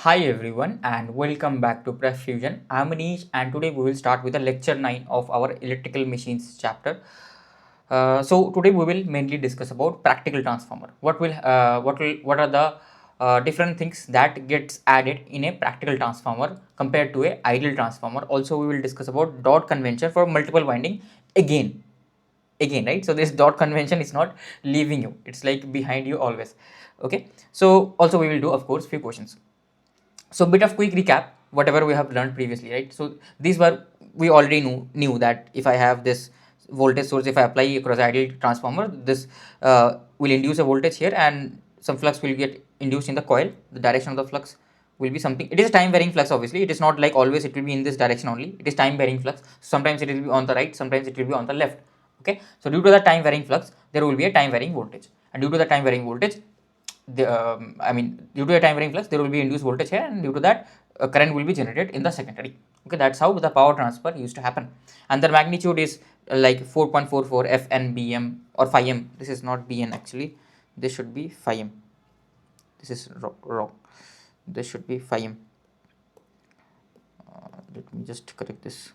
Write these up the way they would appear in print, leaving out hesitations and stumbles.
Hi everyone and welcome back to PrepFusion. I'm Anish and today we will start with the lecture 9 of our electrical machines chapter. So today we will mainly discuss about practical transformer. What are the different things that gets added in a practical transformer compared to a ideal transformer. Also we will discuss about dot convention for multiple winding again, right? So this dot convention is not leaving you, it's like behind you always. Okay, so also we will do of course few questions. So bit of quick recap whatever we have learned previously, right? So these were, we already knew that if I have this voltage source, if I apply across ideal transformer, this will induce a voltage here and some flux will get induced in the coil. The direction of the flux will be something, it is a time varying flux. Obviously it is not like always it will be in this direction only, it is time varying flux. Sometimes it will be on the right, sometimes it will be on the left. Okay, so due to the time varying flux there will be a time varying voltage, and due to the time varying voltage due to a time varying flux, there will be induced voltage here, and due to that, current will be generated in the secondary. Okay, that's how the power transfer used to happen. And the magnitude is like 4.44 FNBM or phi m. This is not BN actually. This should be phi m. This is wrong. This should be phi m. Let me just correct this.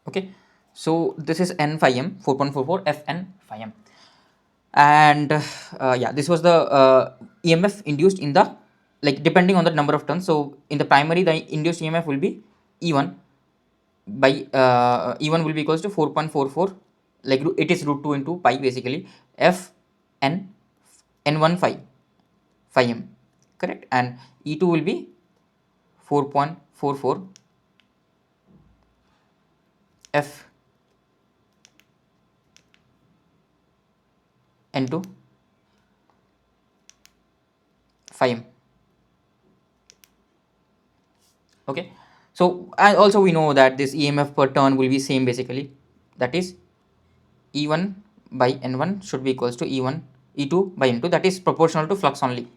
Okay, so this is n phi m, 4.44 Fn phi m. And yeah, this was the EMF induced in the, like, depending on the number of turns. So in the primary the induced EMF will be E1 by E1 will be equals to 4.44, like it is root 2 into pi basically, F n n1 phi m, correct, and E2 will be 4.44 F n2 phi m. Okay, so and also we know that this EMF per turn will be same basically, that is E1 by N1 should be equals to E2 by N2, that is proportional to flux only.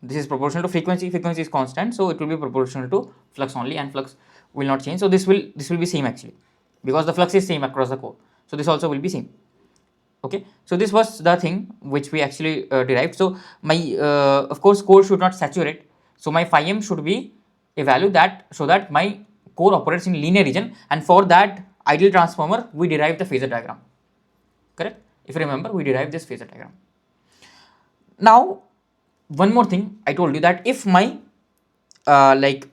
This is proportional to frequency is constant, so it will be proportional to flux only, and flux will not change. So this will be same actually, because the flux is same across the core, so this also will be same. Okay, so this was the thing which we actually derived. So my of course core should not saturate, so my phi m should be a value that, so that my core operates in linear region, and for that ideal transformer we derive the phasor diagram, correct? If you remember, we derived this phasor diagram. Now one more thing, I told you that if my like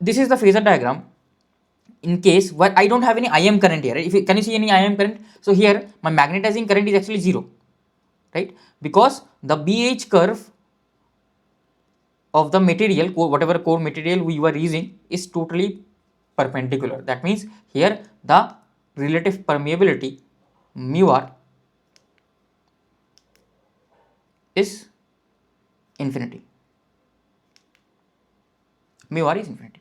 this is the phasor diagram in case where I don't have any IM current here. If you, can you see any IM current? So here my magnetizing current is actually 0, right? Because the BH curve of the material, whatever core material we were using, is totally perpendicular. That means here the relative permeability mu r is infinity. Mu r is infinity.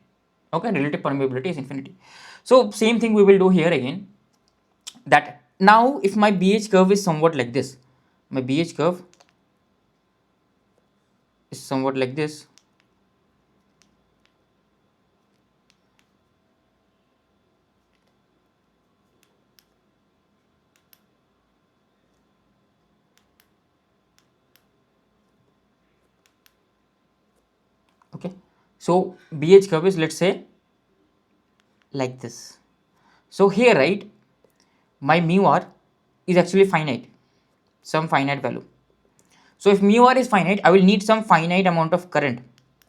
Okay, relative permeability is infinity. So same thing we will do here again, that now if my BH curve is somewhat like this, my BH curve is somewhat like this, okay, so BH curve is, let's say, like this. So here, right, my mu r is actually finite, some finite value. So if mu r is finite, I will need some finite amount of current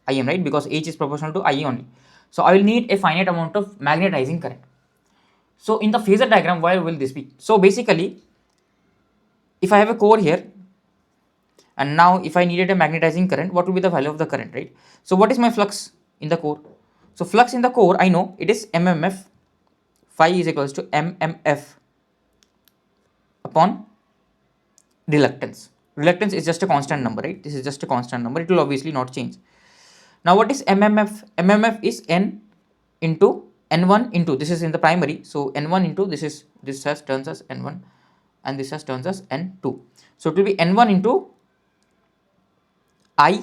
Im, right, because H is proportional to I only. So I will need a finite amount of magnetizing current. So in the phasor diagram, where will this be? So basically, if I have a core here, and now if I needed a magnetizing current, what will be the value of the current, right? So what is my flux in the core? So flux in the core, I know it is mmf, phi is equals to mmf upon reluctance. Reluctance is just a constant number, right? This is just a constant number, it will obviously not change. Now what is mmf? Mmf is n into n1 into, this is in the primary, so n1 into this has turns as n1, and this has turns as n2. So it will be n1 into I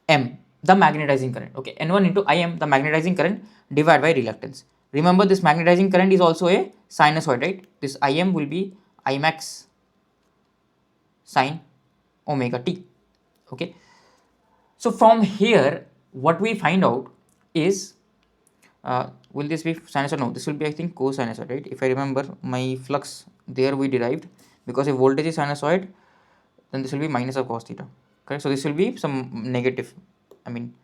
m, the magnetizing current. Okay, n1 into I m, the magnetizing current, divided by reluctance. Remember, this magnetizing current is also a sinusoid, right? This Im will be Imax sine omega t. Okay. So from here, what we find out is, will this be sinusoid? No, this will be, I think, cosinusoid, right? If I remember my flux there we derived, because if voltage is sinusoid, then this will be minus of cos theta. Correct. So this will be some negative, I mean,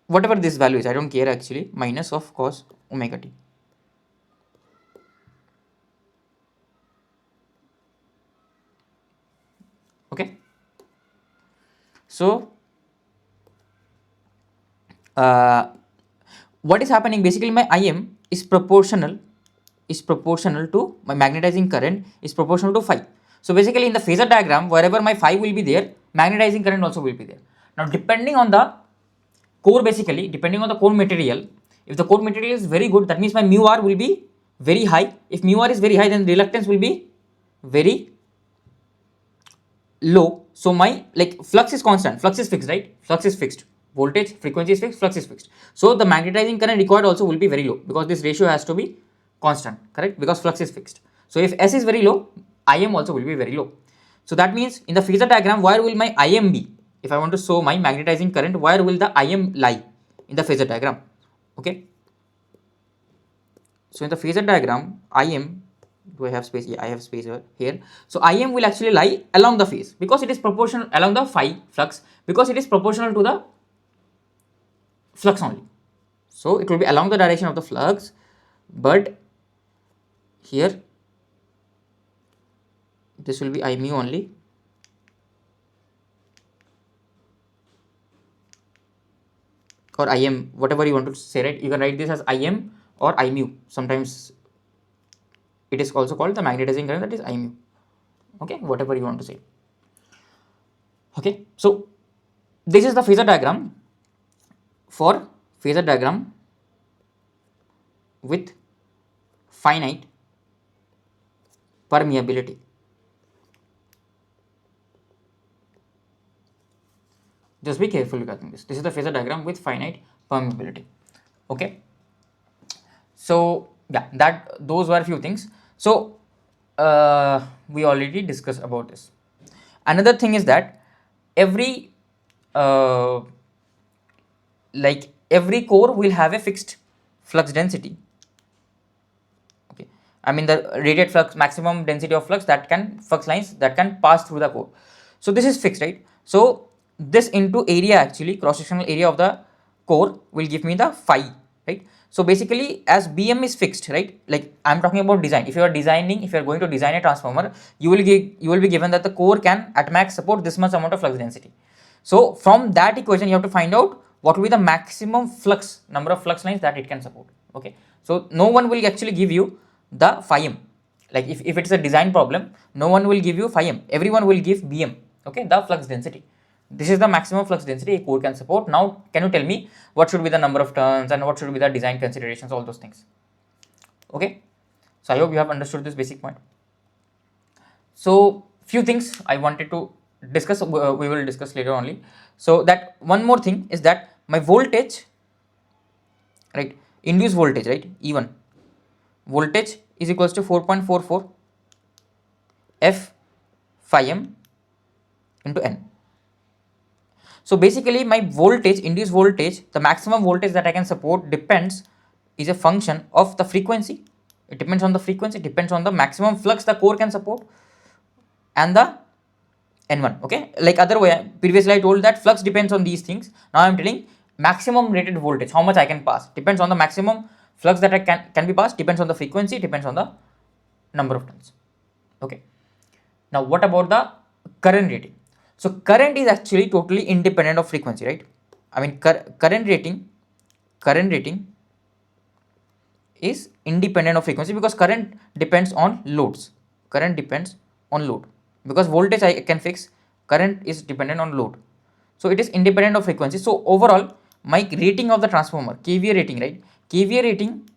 whatever this value is, I don't care actually, minus of cos omega t. Okay. So what is happening, basically my Im is proportional to my magnetizing current is proportional to phi. So basically in the phasor diagram, wherever my phi will be there, magnetizing current also will be there. Now depending on the core, basically depending on the core material, if the core material is very good, that means my mu r will be very high. If mu r is very high, then reluctance will be very low. So my flux is constant, flux is fixed, right? Flux is fixed, voltage, frequency is fixed, flux is fixed. So the magnetizing current required also will be very low, because this ratio has to be constant, correct? Because flux is fixed. So if S is very low, Im also will be very low. So that means in the phasor diagram, where will my Im be? If I want to show my magnetizing current, where will the Im lie in the phasor diagram? Okay. So in the phasor diagram, Im, do I have space? Yeah, I have space here. So Im will actually lie along the phase, because it is proportional along the phi flux, because it is proportional to the flux only. So it will be along the direction of the flux, but here this will be I mu only. Or Im, whatever you want to say, right? You can write this as Im or I mu. Sometimes it is also called the magnetizing current, that is I mu. Okay, whatever you want to say. Okay, so this is the phasor diagram for phasor diagram with finite permeability. Just be careful regarding this. This is the phasor diagram with finite permeability. Okay. So yeah, those were a few things. So we already discussed about this. Another thing is that every every core will have a fixed flux density. Okay, I mean the radiated flux, maximum density of flux flux lines that can pass through the core. So this is fixed, right? So this into area, actually cross sectional area of the core, will give me the phi, right? So basically, as Bm is fixed, right? Like I'm talking about design. If you are going to design a transformer, you will be given that the core can at max support this much amount of flux density. So from that equation, you have to find out what will be the maximum flux, number of flux lines that it can support. Okay, so no one will actually give you the phi m. Like if it's a design problem, no one will give you phi m. Everyone will give Bm. Okay, the flux density. This is the maximum flux density a core can support. Now, can you tell me what should be the number of turns and what should be the design considerations, all those things? Okay, so I hope you have understood this basic point. So few things I wanted to discuss, we will discuss later only. So that one more thing is that my voltage, right, induced voltage, right, E1 voltage is equals to 4.44 F phi m into N. So basically my voltage, induced voltage, the maximum voltage that I can support is a function of the frequency. It depends on the frequency, depends on the maximum flux the core can support, and the N1. Okay, like other way, previously I told that flux depends on these things. Now I am telling maximum rated voltage, how much I can pass, depends on the maximum flux that I can be passed, depends on the frequency, depends on the number of turns. Okay, now what about the current rating? So current is actually totally independent of frequency, right? I mean current rating is independent of frequency, because current depends on loads. Current depends on load, because voltage I can fix, current is dependent on load. So it is independent of frequency. So overall my rating of the transformer, KVA rating, right? KVA rating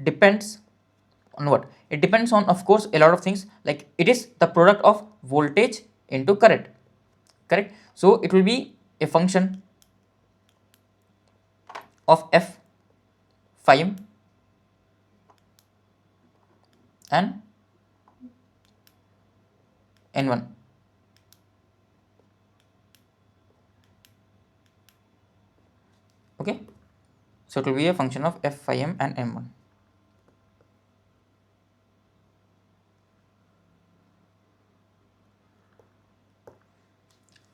depends on what? It depends on, of course, a lot of things, like it is the product of voltage into current, correct? So it will be a function of F phi m and n1. Okay, so it will be a function of f phi m and m1.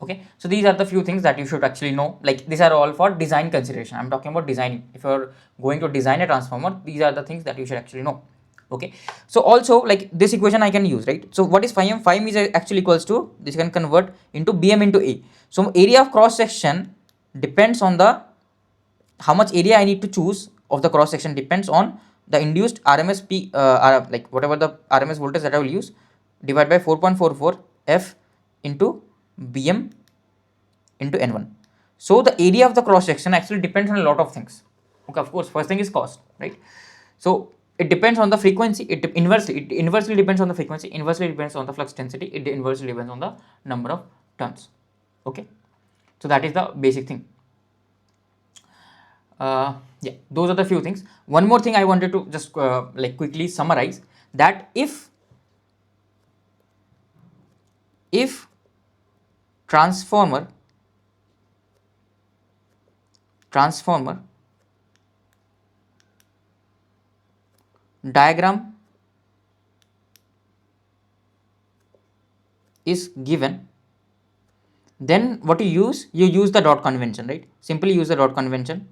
Okay, so these are the few things that you should actually know. Like these are all for design consideration. I'm talking about designing. If you're going to design a transformer, these are the things that you should actually know. Okay, so also like this equation I can use, right? So what is phi m? Phi m is actually equals to, this you can convert into bm into a. So area of cross section depends on the, how much area I need to choose of the cross section depends on the induced RMS peak, like whatever the RMS voltage that I will use, divided by 4.44 f into bm into n1. So the area of the cross section actually depends on a lot of things. Okay, of course, first thing is cost, right? So it depends on the frequency. It inversely depends on the frequency. Inversely depends on the flux density. It inversely depends on the number of turns. Okay, so that is the basic thing. Yeah, those are the few things. One more thing I wanted to just like quickly summarize, that if transformer diagram is given, then what you use the dot convention, right? Simply use the dot convention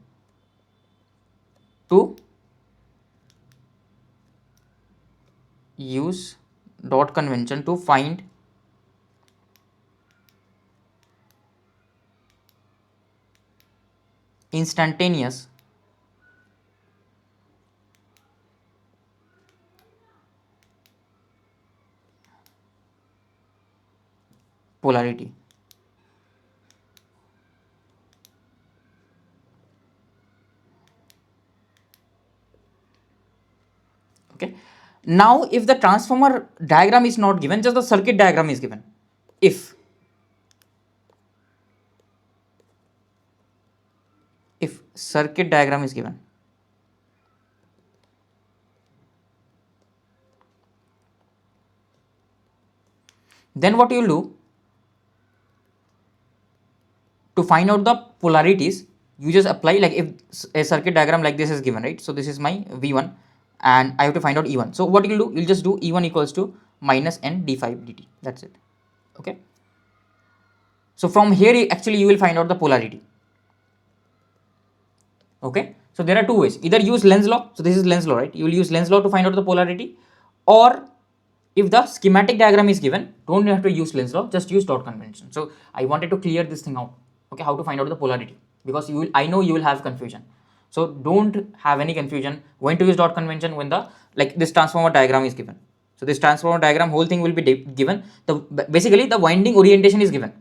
to find instantaneous polarity. Okay, now if the transformer diagram is not given, just the circuit diagram is given. If circuit diagram is given, then what you will do to find out the polarities, you just apply, like if a circuit diagram like this is given, right? So this is my V1 and I have to find out E1. So what you'll do, you'll just do E1 equals to minus n d5 dt. That's it. Okay, so from here actually you will find out the polarity. Okay, so there are two ways. Either use Lenz law, so this is Lenz law, right? You will use Lenz law to find out the polarity, or if the schematic diagram is given, don't have to use Lenz law, just use dot convention. So I wanted to clear this thing out. Okay, how to find out the polarity, because you will, I know you will have confusion. So don't have any confusion when to use dot convention when the, like this transformer diagram is given. So this transformer diagram, whole thing will be given. The basically the winding orientation is given.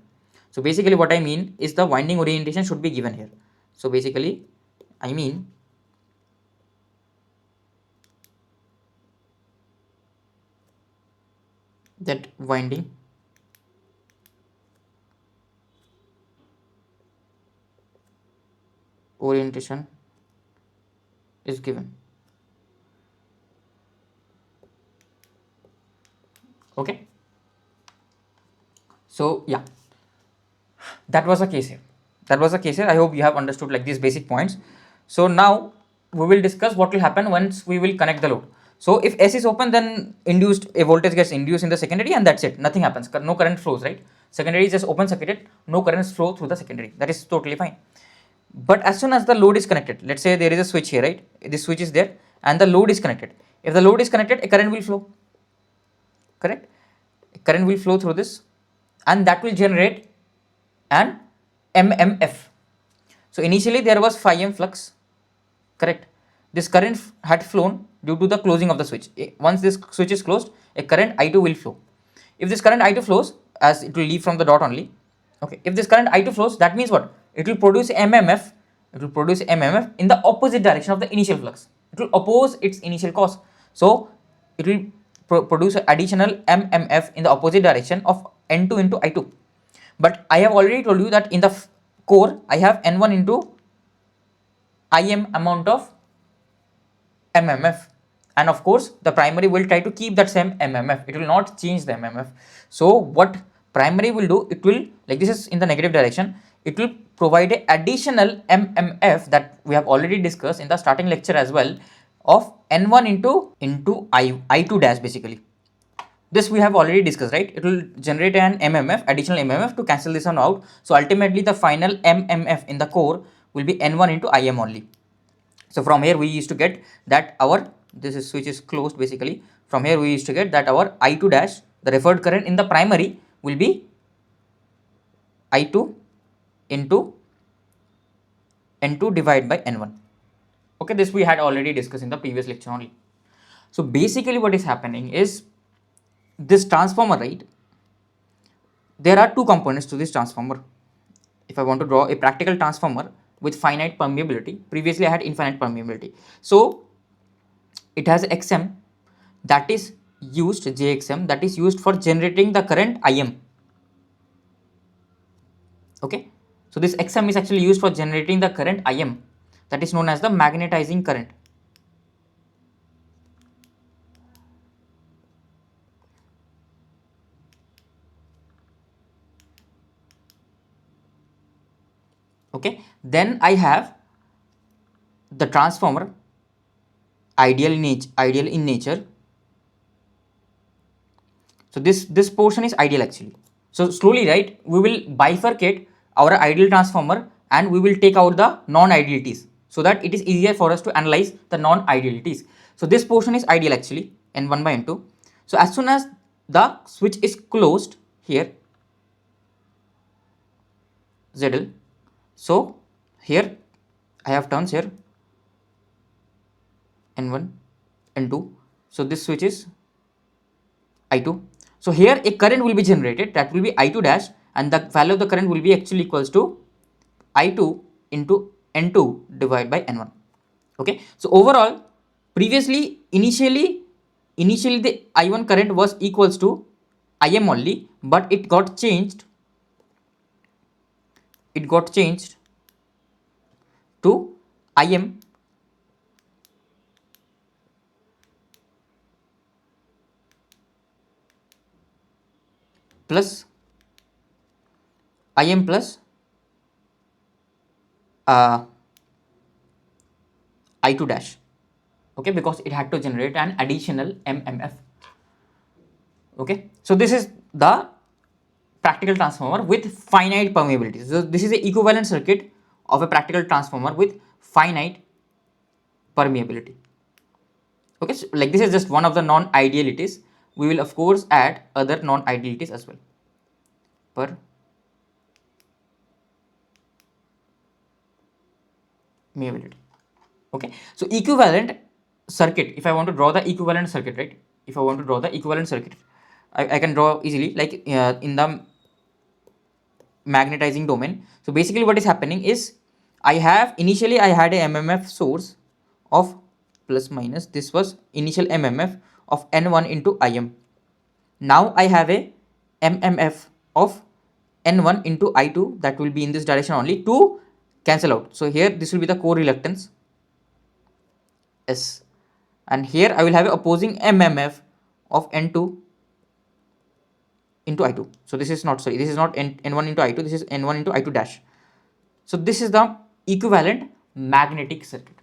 So basically what I mean is the winding orientation should be given here. So basically I mean that winding orientation is given. Okay, so yeah, that was the case here. I hope you have understood like these basic points. So now we will discuss what will happen once we will connect the load. So if S is open, then a voltage gets induced in the secondary, and that's it, nothing happens, no current flows, right? Secondary is just open circuited, no currents flow through the secondary, that is totally fine. But as soon as the load is connected, let's say there is a switch here, right? This switch is there and the load is connected. If the load is connected, a current will flow, correct? A current will flow through this and that will generate an MMF. So initially there was phi m flux, correct? This current had flown due to the closing of the switch. Once this switch is closed, a current I2 will flow. If this current I2 flows, as it will leave from the dot only, okay, if this current I2 flows, that means what? It will produce MMF, in the opposite direction of the initial flux. It will oppose its initial cause. So it will produce additional MMF in the opposite direction of N2 into I2. But I have already told you that in the core I have N1 into Im amount of mmf, and of course the primary will try to keep that same mmf, it will not change the mmf. So what primary will do, it will, like this is in the negative direction, it will provide a additional mmf that we have already discussed in the starting lecture as well, of n1 into I2 dash basically. This we have already discussed, right? It will generate an mmf, additional mmf, to cancel this one out. So ultimately the final mmf in the core will be n1 into Im only. So from here we used to get that our, this is switch is closed basically. From here we used to get that our I2 dash, the referred current in the primary, will be I2 into N2 divided by N1. Okay, this we had already discussed in the previous lecture only. So basically what is happening is, this transformer, right? There are two components to this transformer. If I want to draw a practical transformer with finite permeability, previously I had infinite permeability. So it has XM that is used, JXM, that is used for generating the current IM. Okay, so this XM is actually used for generating the current IM, that is known as the magnetizing current. Okay, then I have the transformer ideal in nature. So this portion is ideal actually. So slowly, right, we will bifurcate our ideal transformer and we will take out the non-idealities, so that it is easier for us to analyze the non-idealities. So this portion is ideal actually, n1 by n2. So as soon as the switch is closed here, ZL, so here I have turns here, n1, n2. So this switch is I2. So here a current will be generated, that will be I2 dash, and the value of the current will be actually equals to I2 into N2 divided by N1. Okay, so overall, previously initially the I1 current was equals to Im only, but it got changed to Im plus Im plus I2 dash. Okay, because it had to generate an additional mmf. Okay, so this is the practical transformer with finite permeability. So this is a equivalent circuit of a practical transformer with finite permeability. Okay, so like this is just one of the non-idealities. We will of course add other non-idealities as well. Permeability. Okay, so equivalent circuit, if I want to draw the equivalent circuit, right? If I want to draw the equivalent circuit, I can draw easily, like in the magnetizing domain. So basically what is happening is, I have initially I had a mmf source of plus minus, this was initial mmf of n1 into Im. Now I have a mmf of n1 into I2, that will be in this direction only, to cancel out. So here this will be the core reluctance S, and here I will have a opposing mmf of n2 into I2. So this is not, sorry, this is not n1 into I2, this is n1 into I2 dash. So this is the equivalent magnetic circuit.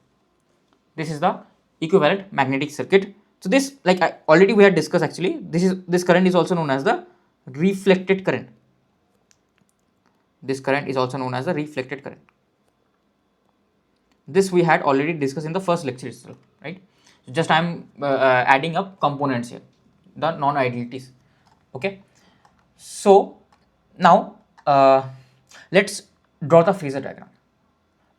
This is the equivalent magnetic circuit. So this, like already we had discussed actually, this current is also known as the reflected current. This current is also known as the reflected current. This we had already discussed in the first lecture itself, right? So just I am adding up components here, the non-idealities. Okay, so now let's draw the phasor diagram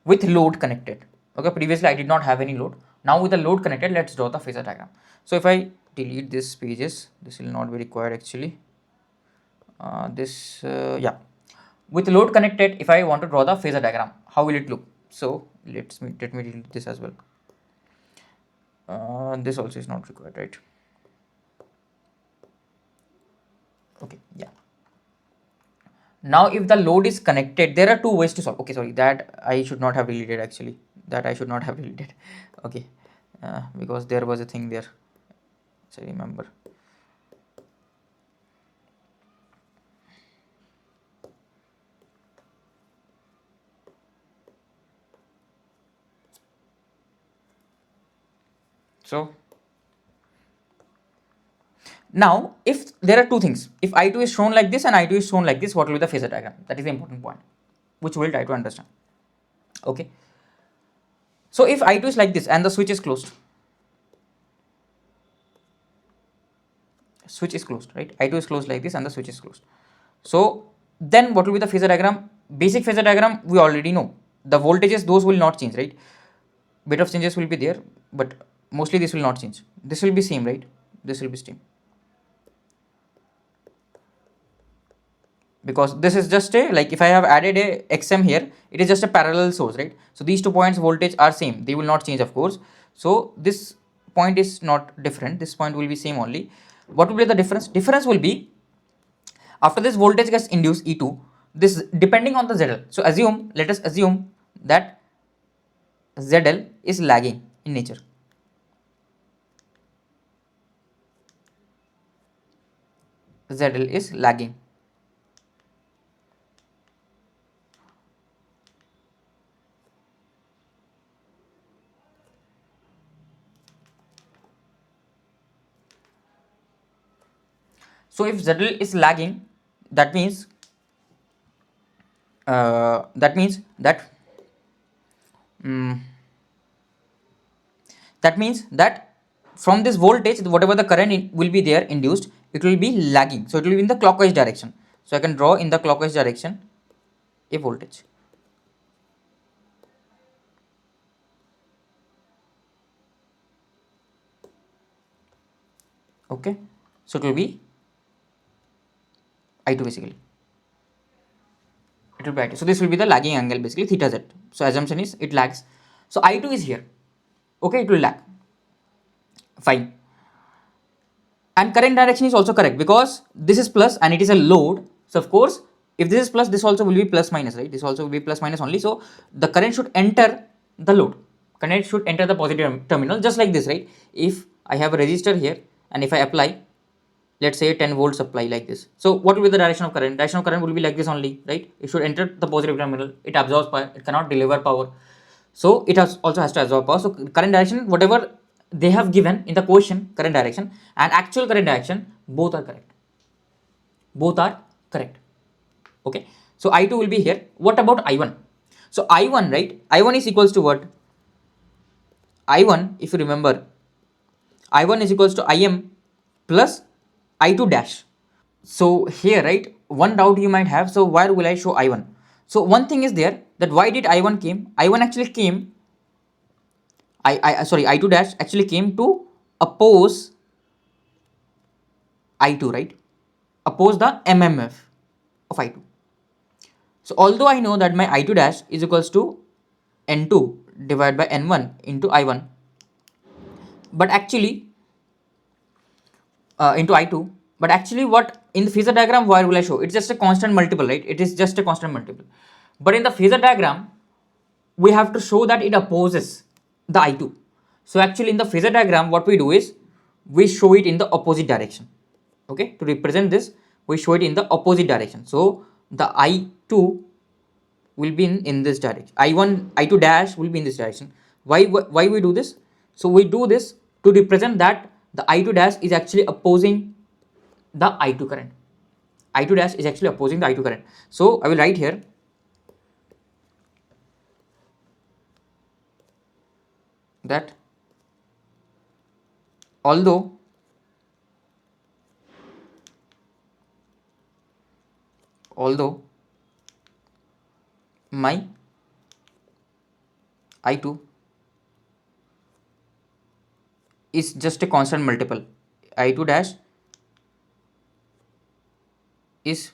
with load connected. Okay, previously I did not have any load. Now with the load connected, let's draw the phasor diagram. So if I delete these pages, this will not be required actually. Yeah, with load connected, if I want to draw the phasor diagram, how will it look? So let me delete this as well. This also is not required, right? Okay, yeah. Now if the load is connected, there are two ways to solve. Okay, sorry, that I should not have deleted actually. That I should not have deleted. Okay, because there was a thing there, so remember. So now if there are two things, if I2 is shown like this and I2 is shown like this, what will be the phasor diagram? That is the important point which we will try to understand. Okay, so if I2 is like this and the switch is closed, right, I2 is closed like this and the switch is closed, so then what will be the phasor diagram? Basic phasor diagram we already know. The voltages, those will not change, right? Bit of changes will be there, but mostly this will not change. This will be same, right? This will be same, because this is just a, like, if I have added a xm here, it is just a parallel source, right? So these 2 points voltage are same, they will not change, of course. So this point is not different, this point will be same only. What will be the difference will be, after this voltage gets induced E2, this depending on the ZL. So let us assume that ZL is lagging in nature. ZL is lagging. So if ZL is lagging, that means that mm, that means that from this voltage, whatever the current will be there induced, it will be lagging, so it will be in the clockwise direction. So I can draw in the clockwise direction a voltage. Okay, so it will be I2 basically, it will be I2. So this will be the lagging angle basically, theta z. So assumption is it lags, so I2 is here. Okay, it will lag, fine. And current direction is also correct, because this is plus and it is a load. So of course, if this is plus, this also will be plus minus, right? This also will be plus minus only. So the current should enter the load, current should enter the positive terminal, just like this, right? If I have a resistor here and if I apply, let's say 10 volt supply like this, so what will be the direction of current? Direction of current will be like this only, right? It should enter the positive terminal, it absorbs power, it cannot deliver power, so it also has to absorb power. So current direction, whatever they have given in the question, current direction and actual current direction, both are correct, both are correct. Okay, so I2 will be here. What about I1? So I1, right, I1 is equals to what? I1, if you remember, I1 is equals to Im plus I2 dash. So here, right, one doubt you might have, so where will I show I1? So one thing is there, that why did I1 came? I1 actually came, sorry, I2 dash actually came to oppose I2, right? Oppose the MMF of I2. So although I know that my I2 dash is equals to N2 divided by N1 into I1, but actually into I2, but actually what in the phasor diagram, where will I show? It's just a constant multiple, right? It is just a constant multiple. But in the phasor diagram, we have to show that it opposes the I2. So actually in the phasor diagram, what we do is we show it in the opposite direction. Okay, to represent this, we show it in the opposite direction. So the I2 will be in this direction, I2 dash will be in this direction. Why we do this? So we do this to represent that the I2 dash is actually opposing the I2 current. I2 dash is actually opposing the I2 current. So I will write here that although my I2 is just a constant multiple, I2 dash is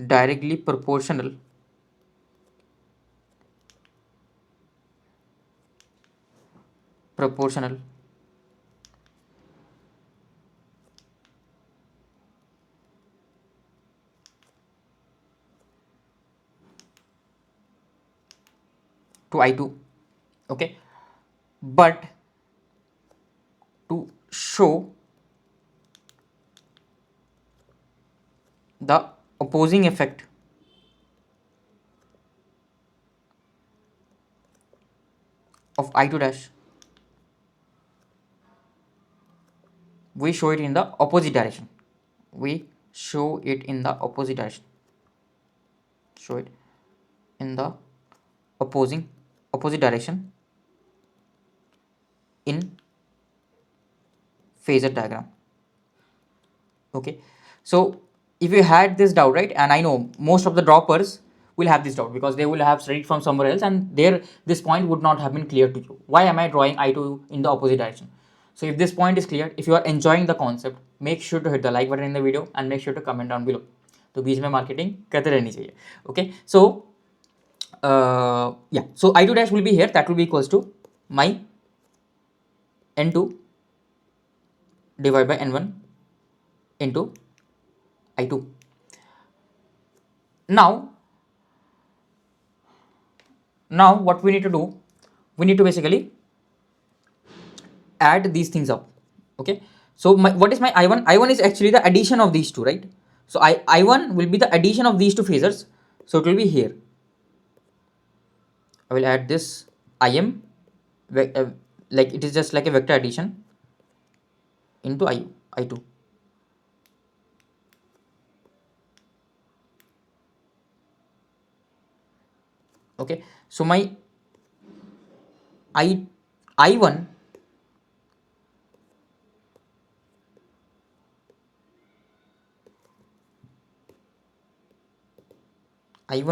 directly proportional to I2. Okay, but show the opposing effect of I2 dash. We show it in the opposite direction. We show it in the opposite direction. Show it in the opposite direction in phasor diagram. Okay, so if you had this doubt, right, and I know most of the droppers will have this doubt because they will have studied from somewhere else and there this point would not have been clear to you. Why am I drawing I2 in the opposite direction? So if this point is clear, if you are enjoying the concept, make sure to hit the like button in the video and make sure to comment down below. तो बीच में marketing करते रहनी चाहिए. Okay, so yeah, so I2 dash will be here, that will be equals to my N2 divided by N1 into I2. Now what we need to do, we need to basically add these things up. Okay, so what is my I1? I1 is actually the addition of these two, right? So I1 will be the addition of these two phasors, so it will be here. I will add this Im, like it is just like a vector addition into I2. Okay, so my I1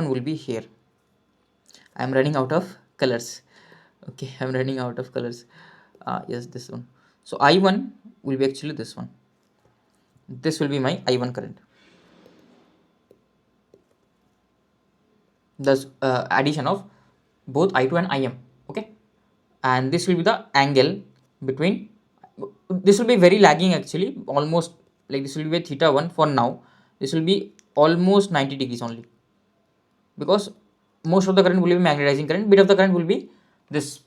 will be here. I am running out of colors. Okay, I am running out of colors. Yes, this one. So I1 will be actually this one. This will be my I1 current. Thus addition of both I2 and Im. Okay, and this will be the angle between, this will be very lagging actually, almost like this will be theta 1 for now. This will be almost 90 degrees only, because most of the current will be magnetizing current, bit of the current will be this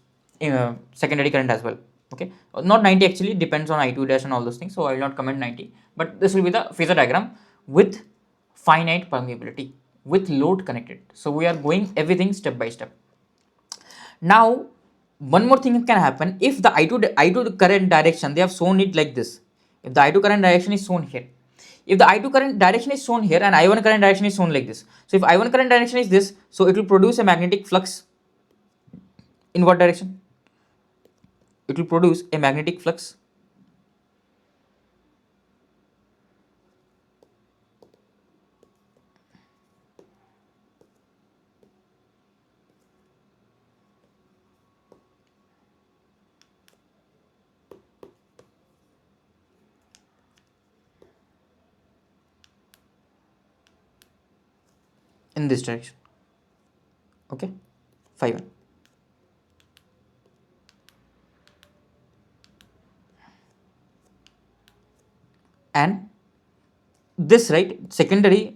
secondary current as well. Okay, not 90 actually, depends on I2 dash and all those things, so I will not comment 90, but this will be the phasor diagram with finite permeability, with load connected. So we are going everything step by step. Now one more thing can happen, if the I2 current direction, they have shown it like this. If the I2 current direction is shown here, if the I2 current direction is shown here and I1 current direction is shown like this, so if I1 current direction is this, so it will produce a magnetic flux in what direction? It will produce a magnetic flux in this direction. Okay, phi 1. And this, right, secondary,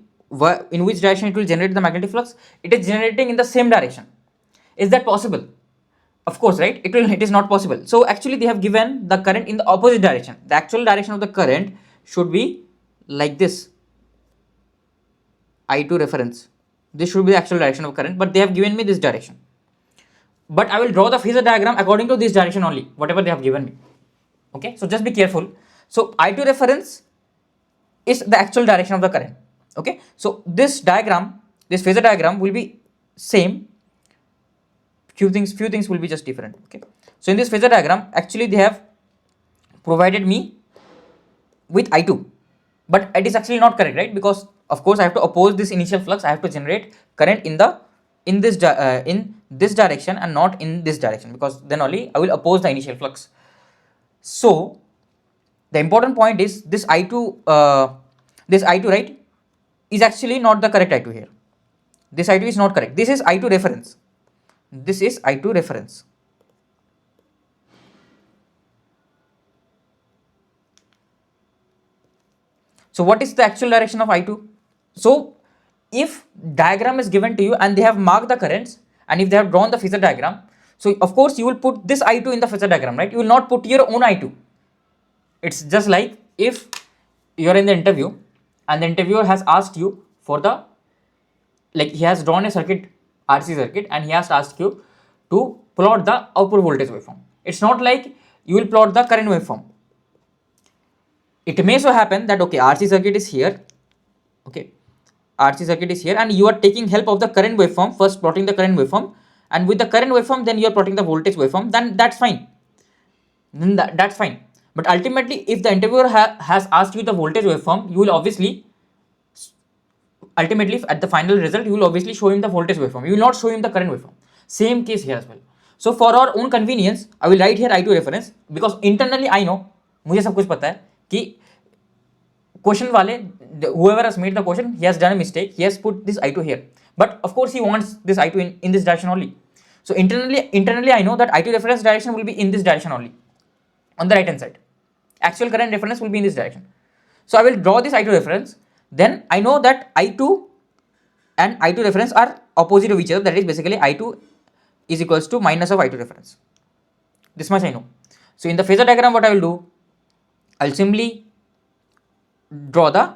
in which direction it will generate the magnetic flux? It is generating in the same direction. Is that possible? Of course, right, it is not possible. So actually they have given the current in the opposite direction. The actual direction of the current should be like this, I2 reference. This should be the actual direction of current, but they have given me this direction. But I will draw the phasor diagram according to this direction only, whatever they have given me. Okay, so just be careful. So I2 reference is the actual direction of the current. Okay, so this diagram, this phasor diagram will be same. Few things will be just different. Okay, so in this phasor diagram, actually they have provided me with I2, but it is actually not correct, right? Because of course I have to oppose this initial flux. I have to generate current in this direction and not in this direction, because then only I will oppose the initial flux. So the important point is this I2, right, is actually not the correct I2 here. This I2 is not correct. This is I2 reference. This is I2 reference. So what is the actual direction of I2? So if diagram is given to you and they have marked the currents and if they have drawn the phasor diagram, so of course you will put this I2 in the phasor diagram, right? You will not put your own I2. It's just like if you're in the interview and the interviewer has asked you for the, like he has drawn a circuit, RC circuit, and he has asked you to plot the output voltage waveform. It's not like you will plot the current waveform. It may so happen that okay, RC circuit is here, okay, RC circuit is here, and you are taking help of the current waveform, first plotting the current waveform, and with the current waveform then you are plotting the voltage waveform, then that's fine. Then that's fine. But ultimately, if the interviewer has asked you the voltage waveform, you will obviously, ultimately at the final result, you will obviously show him the voltage waveform. You will not show him the current waveform. Same case here as well. So for our own convenience, I will write here I2 reference, because internally I know, मुझे सब कुछ पता है कि question वाले, whoever has made the question, he has done a mistake, he has put this I2 here, but of course he wants this I2 in this direction only. So internally I know that I2 reference direction will be in this direction only, on the right hand side. Actual current reference will be in this direction. So I will draw this I2 reference. Then I know that I2 and I2 reference are opposite of each other. That is basically I2 is equals to minus of I2 reference. This much I know. So in the phasor diagram, what I will do, I will simply draw the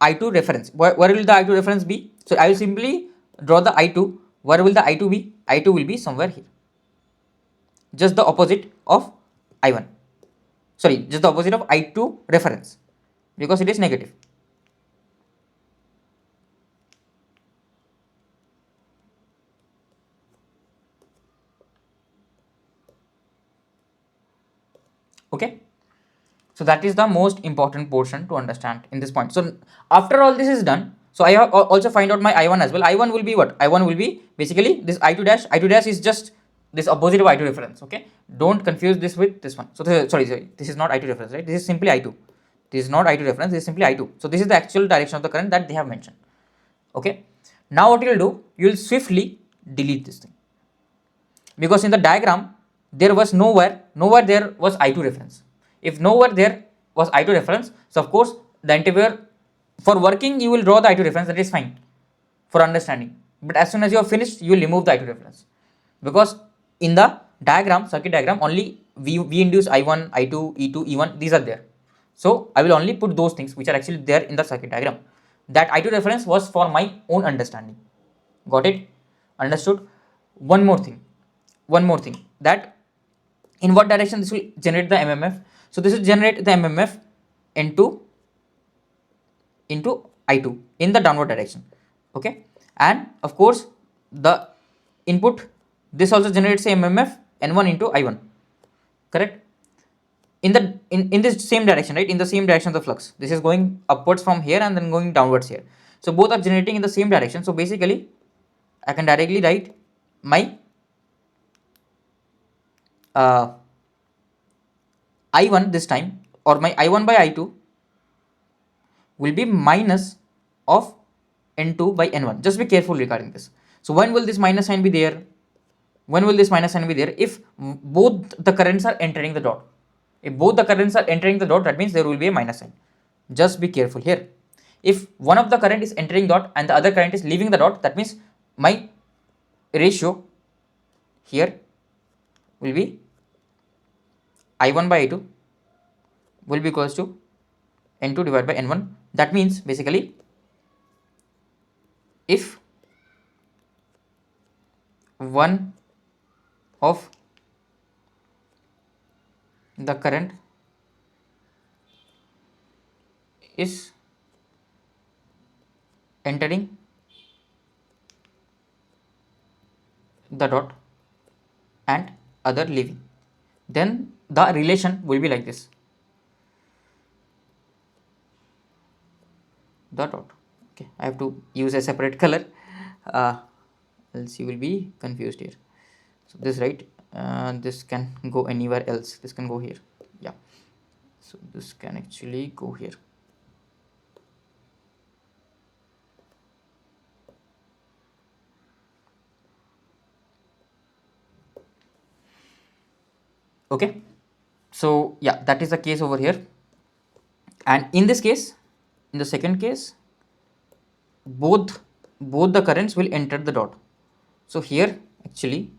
I2 reference. Where will the I2 reference be? So I will simply draw the I2. Where will the I2 be? I2 will be somewhere here. Just the opposite of I1. Sorry, just the opposite of I2 reference, because it is negative. Okay, so that is the most important portion to understand in this point. So after all this is done, so I have also find out my I1 as well. I1 will be what? I1 will be basically this I2 dash. I2 dash is just this opposite of I2 reference. Okay, don't confuse this with this one. So sorry, this is not I2 reference, right? This is simply I2. This is not I2 reference, this is simply I2. So this is the actual direction of the current that they have mentioned. Okay, now what you will do, you will swiftly delete this thing, because in the diagram there was nowhere there was I2 reference. If nowhere there was I2 reference, so of course the interviewer, for working you will draw the I2 reference, that is fine for understanding, but as soon as you have finished you will remove the I2 reference, because in the diagram, circuit diagram, only V induce I1, I2, E2, E1, these are there. So I will only put those things which are actually there in the circuit diagram. That I2 reference was for my own understanding. Got it? Understood? One more thing, that in what direction this will generate the MMF. So this will generate the MMF into I2 in the downward direction. Okay, and of course the input, this also generates a MMF N1 into I1, correct, in the in this same direction, right? In the same direction of the flux, this is going upwards from here and then going downwards here, so both are generating in the same direction. So basically I can directly write my I1 this time, or my I1 by I2 will be minus of N2 by N1. Just be careful regarding this. So when will this minus sign be there? When will this minus sign be there? If both the currents are entering the dot. If both the currents are entering the dot, that means there will be a minus sign. Just be careful here. If one of the current is entering dot and the other current is leaving the dot, that means my ratio here will be I1 by I2 will be equals to N2 divided by N1. That means basically if one of the current is entering the dot and other leaving, then the relation will be like this, the dot. Okay, I have to use a separate color, else you will be confused here. So this, right, this can go anywhere else, this can go here, yeah, so this can actually go here. Okay, so yeah, that is the case over here. And in this case, in the second case, both the currents will enter the dot. So here actually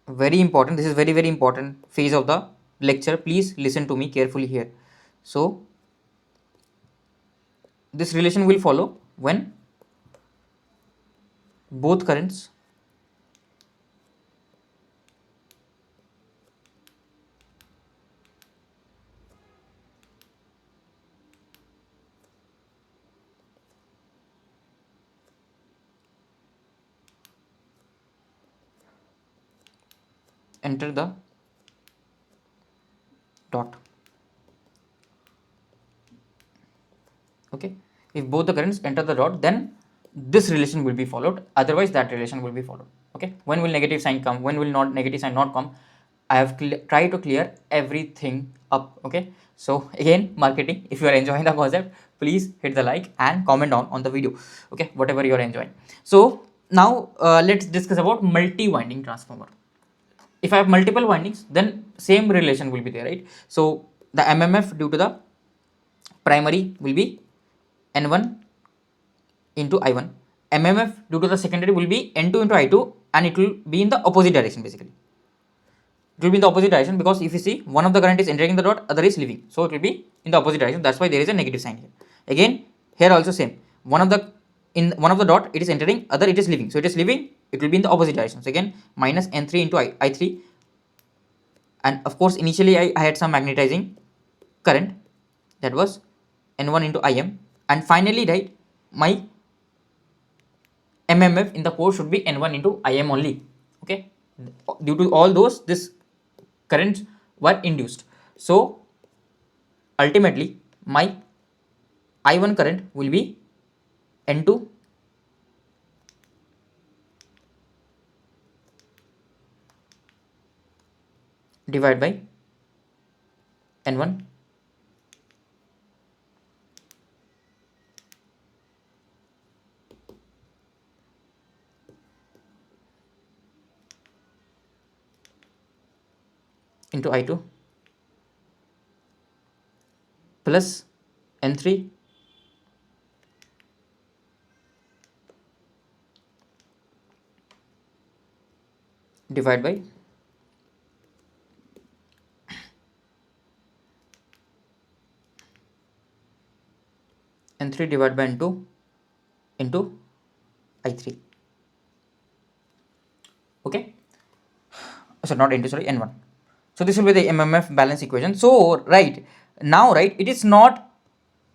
very important, this is very important phase of the lecture, please listen to me carefully here. So this relation will follow when both currents enter the dot. Okay, if both the currents enter the dot, then this relation will be followed, otherwise that relation will be followed. Okay, when will negative sign come, when will not negative sign not come? I have tried to clear everything up. Okay, so again, marketing, if you are enjoying the concept, please hit the like and comment down on the video. Okay, whatever you are enjoying. So now let's discuss about multi-winding transformer. If I have multiple windings, then same relation will be there, right? So the mmf due to the primary will be N1 into I1. mmf due to the secondary will be N2 into I2, and it will be in the opposite direction basically. It will be in the opposite direction because if you see, one of the current is entering the dot, other is leaving. So it will be in the opposite direction. That's why there is a negative sign here. Again, here also same. In one of the dot it is entering, other it is leaving. So it is leaving, it will be in the opposite direction. So again, minus N3 into I3. And of course, initially I had some magnetizing current, that was N1 into Im, and finally, right, my mmf in the core should be N1 into Im only. Okay, due to all those, this currents were induced. So ultimately my I1 current will be N2 divided by N1 into I2 plus N3 divided by N3 divided by N2 into I3. Okay, so not N2, sorry, N1. So this will be the mmf balance equation. So right now, right, it is not,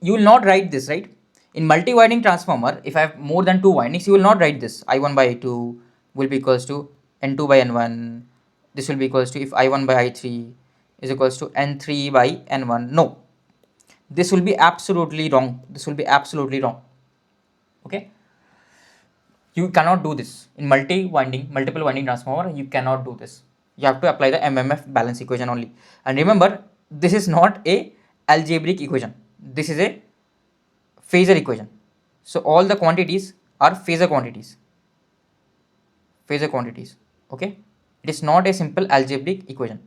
you will not write this, right? In multi-winding transformer, if I have more than two windings, you will not write this. I1 by I2 will be equals to N2 by N1. This will be equals to, if I1 by I3 is equals to N3 by N1. No, this will be absolutely wrong. This will be absolutely wrong. Okay, you cannot do this in multiple winding transformer. You cannot do this. You have to apply the mmf balance equation only. And remember, this is not a algebraic equation, this is a phasor equation. So all the quantities are phasor quantities. Okay, it is not a simple algebraic equation.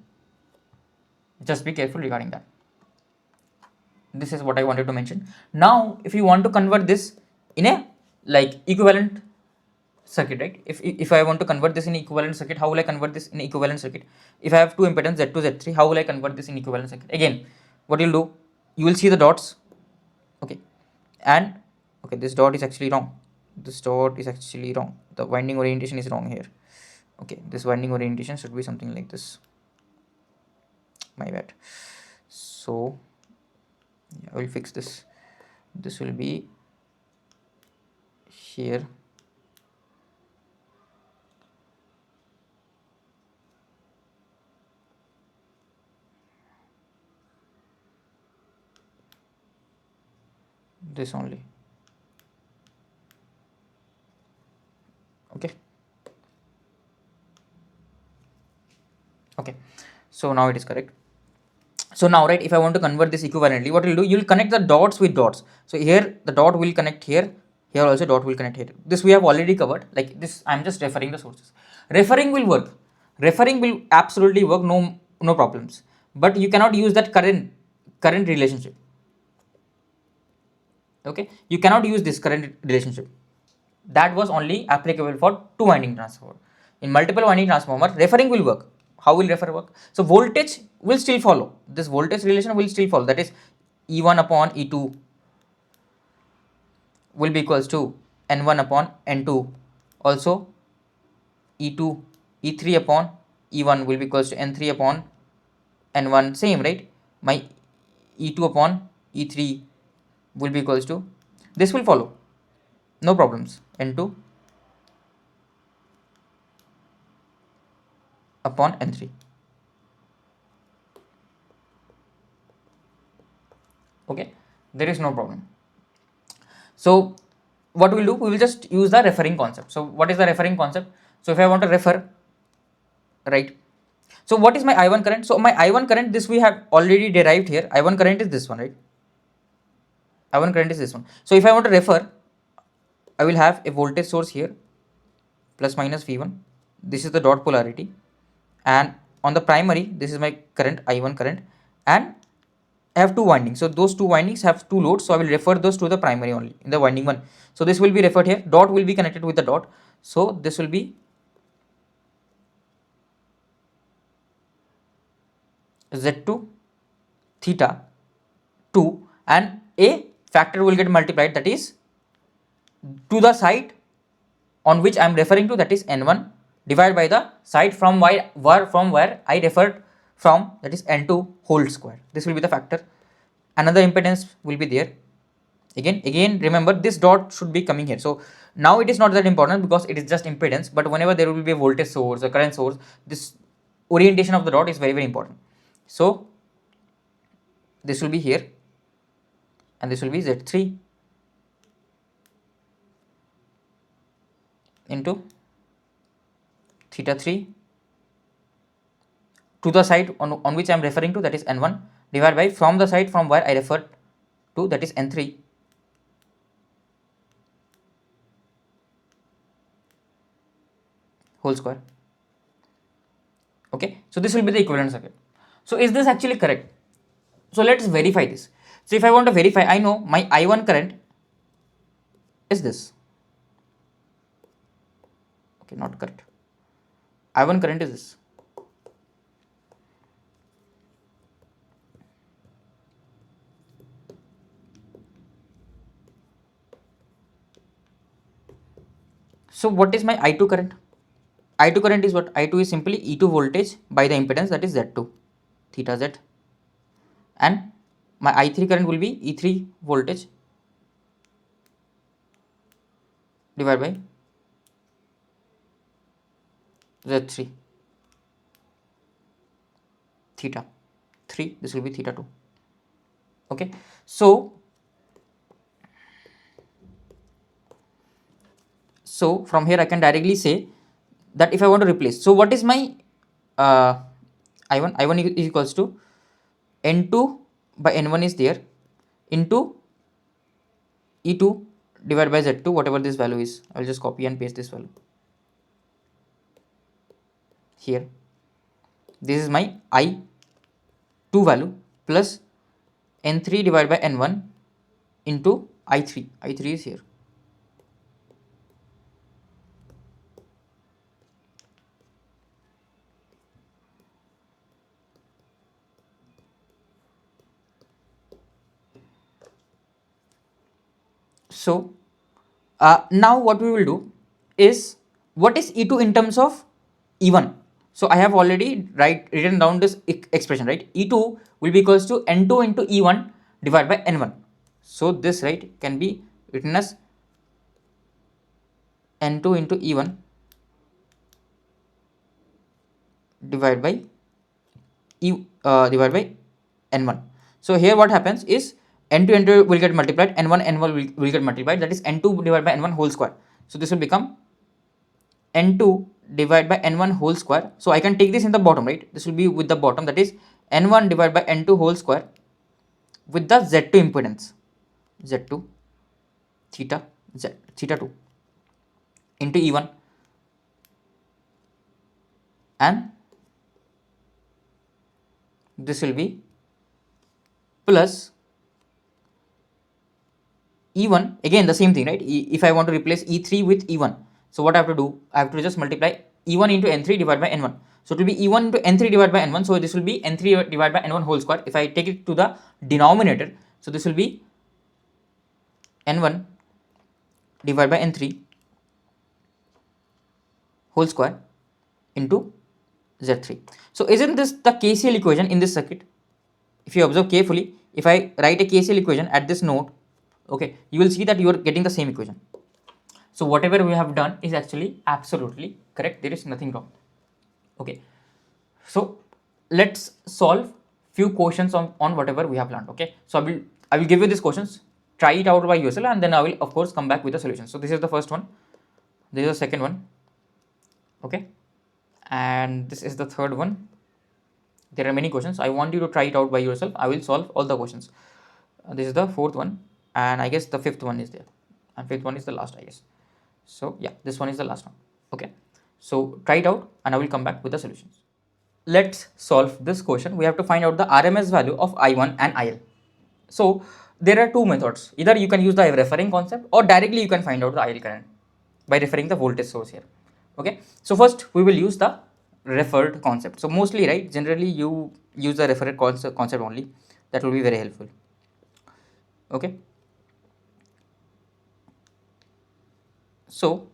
Just be careful regarding that. This is what I wanted to mention. Now if you want to convert this in a like equivalent circuit, right? If I want to convert this in equivalent circuit, how will I convert this in equivalent circuit? If I have two impedance Z2 Z3, how will I convert this in equivalent circuit? Again, what you'll do, you will see the dots. Okay, and okay, this dot is actually wrong. The winding orientation is wrong here. Okay, this winding orientation should be something like this. My bad. So yeah, I will fix this. This will be here. This only. Okay, so now it is correct. So now, right, if I want to convert this equivalently, what you'll do, you'll connect the dots with dots. So here the dot will connect here, here also dot will connect here. This we have already covered. Like this, I'm just referring the sources. Referring will work. Referring will absolutely work, no problems. But you cannot use that current relationship. Okay, you cannot use this current relationship. That was only applicable for two winding transformer. In multiple winding transformer, referring will work. how will refer work? So voltage will still follow, this voltage relation will still follow, that is E1 upon E2 will be equals to N1 upon N2, also E2, E3 upon E1 will be equals to N3 upon N1, same, right? My E2 upon E3 will be equals to, this will follow, no problems, N2 upon N3. Okay, there is no problem. So what we'll do, we will just use the referring concept. So what is the referring concept? So if I want to refer, right, so what is my I1 current? So my I1 current, this we have already derived here. I1 current is this one, right? I1 current is this one. So if I want to refer, I will have a voltage source here, plus minus V1. This is the dot polarity, and on the primary, this is my current, I1 current, and I have two windings. So those two windings have two loads. So I will refer those to the primary only in the winding 1. So this will be referred here. Dot will be connected with the dot. So this will be Z2 theta 2, and a factor will get multiplied, that is to the side on which I am referring to, that is N1, divided by the side from where I referred from, that is N2 whole square. This will be the factor. Another impedance will be there. Again remember, this dot should be coming here. So now it is not that important because it is just impedance, but whenever there will be a voltage source, a current source, this orientation of the dot is very important. So this will be here, and this will be Z3 into theta 3 to the side on which I am referring to, that is N1, divided by from the side from where I referred to, that is N3, whole square. Okay, so this will be the equivalent circuit. So is this actually correct? So let's verify this. So if I want to verify, I know my I1 current is this. Okay, not correct. I1 current is this. So what is my I2 current? I2 current is what? I2 is simply E2 voltage by the impedance, that is Z2 theta Z, and my I3 current will be E3 voltage divided by Z3 theta 3, this will be theta 2. Okay, so from here I can directly say that if I want to replace, so what is my I1 is equals to N2 by N1 is there into E2 divided by Z2, whatever this value is. I will just copy and paste this value here. This is my I2 value plus N3 divided by N1 into I3. I3 is here. So now what we will do is, what is E2 in terms of E1? So I have already written down this expression, right? E2 will be equals to N2 into E1 divided by N1. So this, right, can be written as N2 into E1 divided by divided by N1. So here what happens is N2 N2 will get multiplied, N1 will get multiplied, that is N2 divided by N1 whole square. So this will become N2 divided by N1 whole square. So I can take this in the bottom, right? This will be with the bottom, that is N1 divided by N2 whole square with the Z2 impedance, Z2 theta 2 into E1, and this will be plus E1, again the same thing, right? If I want to replace E3 with E1, so what I have to do, I have to just multiply E1 into N3 divided by N1. So it will be E1 into N3 divided by N1. So this will be N3 divided by N1 whole square. If I take it to the denominator, so this will be N1 divided by N3 whole square into Z3. So isn't this the KCL equation in this circuit? If you observe carefully, if I write a KCL equation at this node, okay, you will see that you are getting the same equation. So whatever we have done is actually absolutely correct. There is nothing wrong. Okay. So let's solve few questions on whatever we have learned. Okay. So I will give you these questions. Try it out by yourself, and then I will of course come back with the solution. So this is the first one. This is the second one. Okay. And this is the third one. There are many questions. I want you to try it out by yourself. I will solve all the questions. This is the fourth one, and I guess the fifth one is there, and fifth one is the last, I guess. So yeah, this one is the last one. Okay, so try it out and I will come back with the solutions. Let's solve this question. We have to find out the RMS value of I1 and IL. So there are two methods. Either you can use the referring concept, or directly you can find out the IL current by referring the voltage source here. Okay, so first we will use the referred concept. So mostly, right, generally you use the referred concept only. That will be very helpful. Okay, so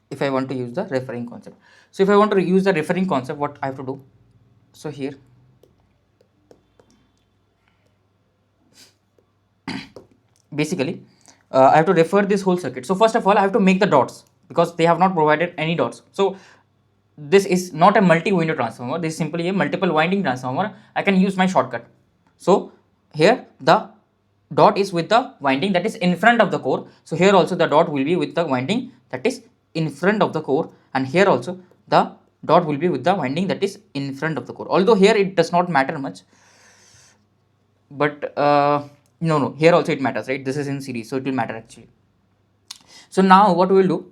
if I want to use the referring concept, so if I want to use the referring concept, what I have to do? So here basically I have to refer this whole circuit. So first of all, I have to make the dots, because they have not provided any dots. So this is not a multi-window transformer, this is simply a multiple winding transformer. I can use my shortcut. So here the dot is with the winding that is in front of the core. So here also the dot will be with the winding that is in front of the core, and here also the dot will be with the winding that is in front of the core. Although here it does not matter much, but no, here also it matters, right? This is in series, so it will matter actually. So now what we will do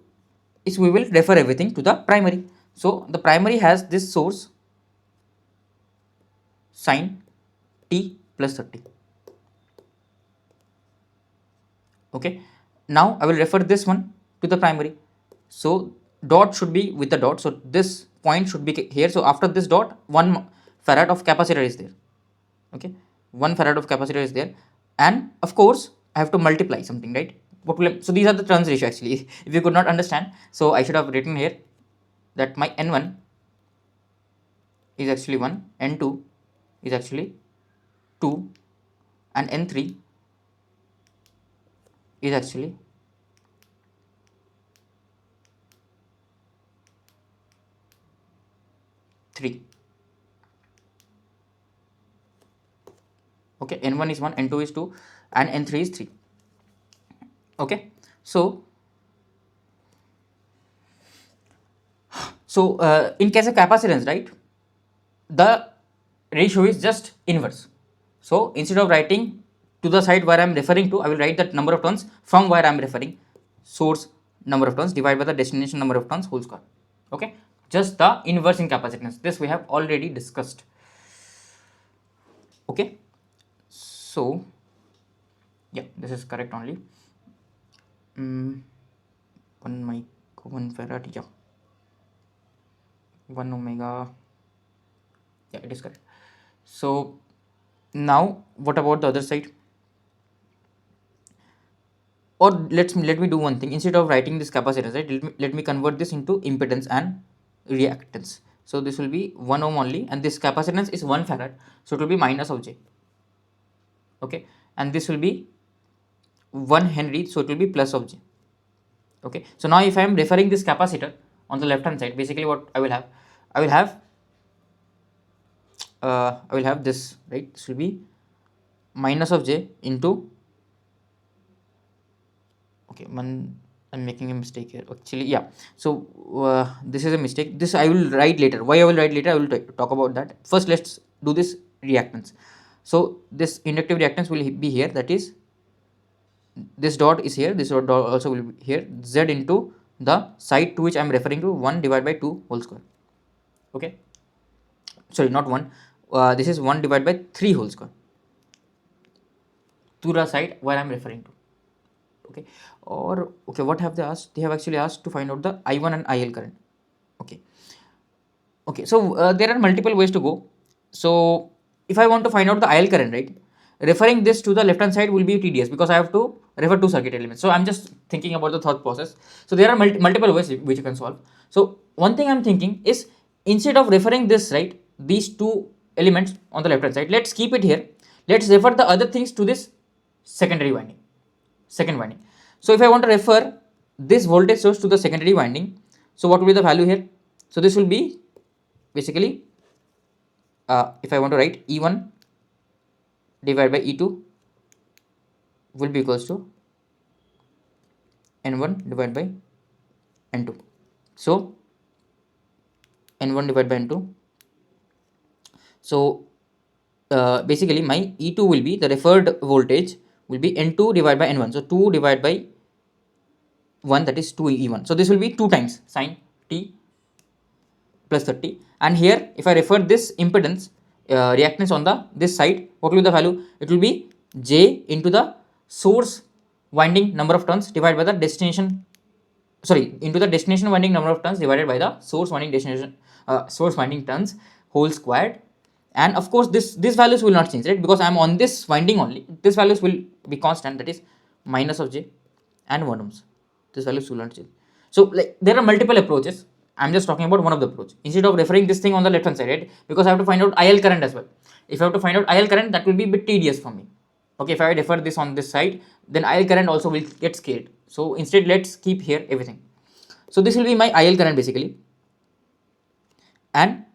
is we will refer everything to the primary. So the primary has this source sine t plus 30. Okay, now I will refer this one to the primary. So dot should be with the dot, so this point should be here. So after this dot, 1 farad of capacitor is there. Okay, 1 farad of capacitor is there, and of course I have to multiply something, right? So these are the turns ratio actually. If you could not understand, so I should have written here that my n1 is actually 1, n2 is actually 2, and n3 is actually 3. Okay, n1 is 1, n2 is 2, and n3 is 3. Okay, so in case of capacitance, right, the ratio is just inverse. So instead of writing to the side where I am referring to, I will write that number of turns from where I am referring, source number of turns divided by the destination number of turns whole square. Okay, just the inverse in capacitance. This we have already discussed. Okay, so yeah, this is correct only. 1 farad, yeah, 1 omega, yeah, it is correct. So now what about the other side? Or let me do one thing. Instead of writing this capacitance, right, let me convert this into impedance and reactance. So this will be 1 ohm only, and this capacitance is 1 farad, so it will be minus of j. Okay, and this will be 1 henry, so it will be plus of j. Okay, so now if I am referring this capacitor on the left hand side, basically what I will have, I will have this, right? This will be minus of j into, okay, I'm making a mistake here actually, yeah. So this is a mistake. This I will write later. Why I will write later, I will talk about that. First let's do this reactance. So this inductive reactance will be here, that is this dot is here, this dot also will be here, z into the side to which I am referring to, 1 divided by 2 whole square. Okay, sorry, not 1, this is 1 divided by 3 whole square to the side where I am referring to. Okay, or okay, what have they asked? They have actually asked to find out the I1 and IL current. Okay, okay, so there are multiple ways to go. So if I want to find out the IL current, right, referring this to the left hand side will be tedious because I have to refer to circuit elements. So I'm just thinking about the thought process. So there are multiple ways which you can solve. So one thing I'm thinking is, instead of referring this, right, these two elements on the left hand side, let's keep it here. Let's refer the other things to this secondary winding, second winding. So if I want to refer this voltage source to the secondary winding, so what will be the value here? So this will be basically, if I want to write E1 divided by E2 will be equals to N1 divided by N2. So N1 divided by N2. So basically my E2 will be, the referred voltage will be N2 divided by N1. So 2 divided by 1, that is 2 E1. So this will be 2 times sine t plus 30. And here if I refer this impedance, reactance on the this side, what will be the value? It will be J into the source winding number of turns divided by the destination, sorry, into the destination winding number of turns divided by the source winding destination, source winding turns whole squared. And of course this values will not change, right, because I am on this winding only. This values will be constant, that is minus of J and 1 ohms. This values will not change. So like there are multiple approaches. I'm just talking about one of the approach. Instead of referring this thing on the left hand side, right, because I have to find out IL current as well. If I have to find out IL current, that will be a bit tedious for me. Okay, if I refer this on this side, then IL current also will get scaled. So instead, let's keep here everything. So this will be my IL current basically. And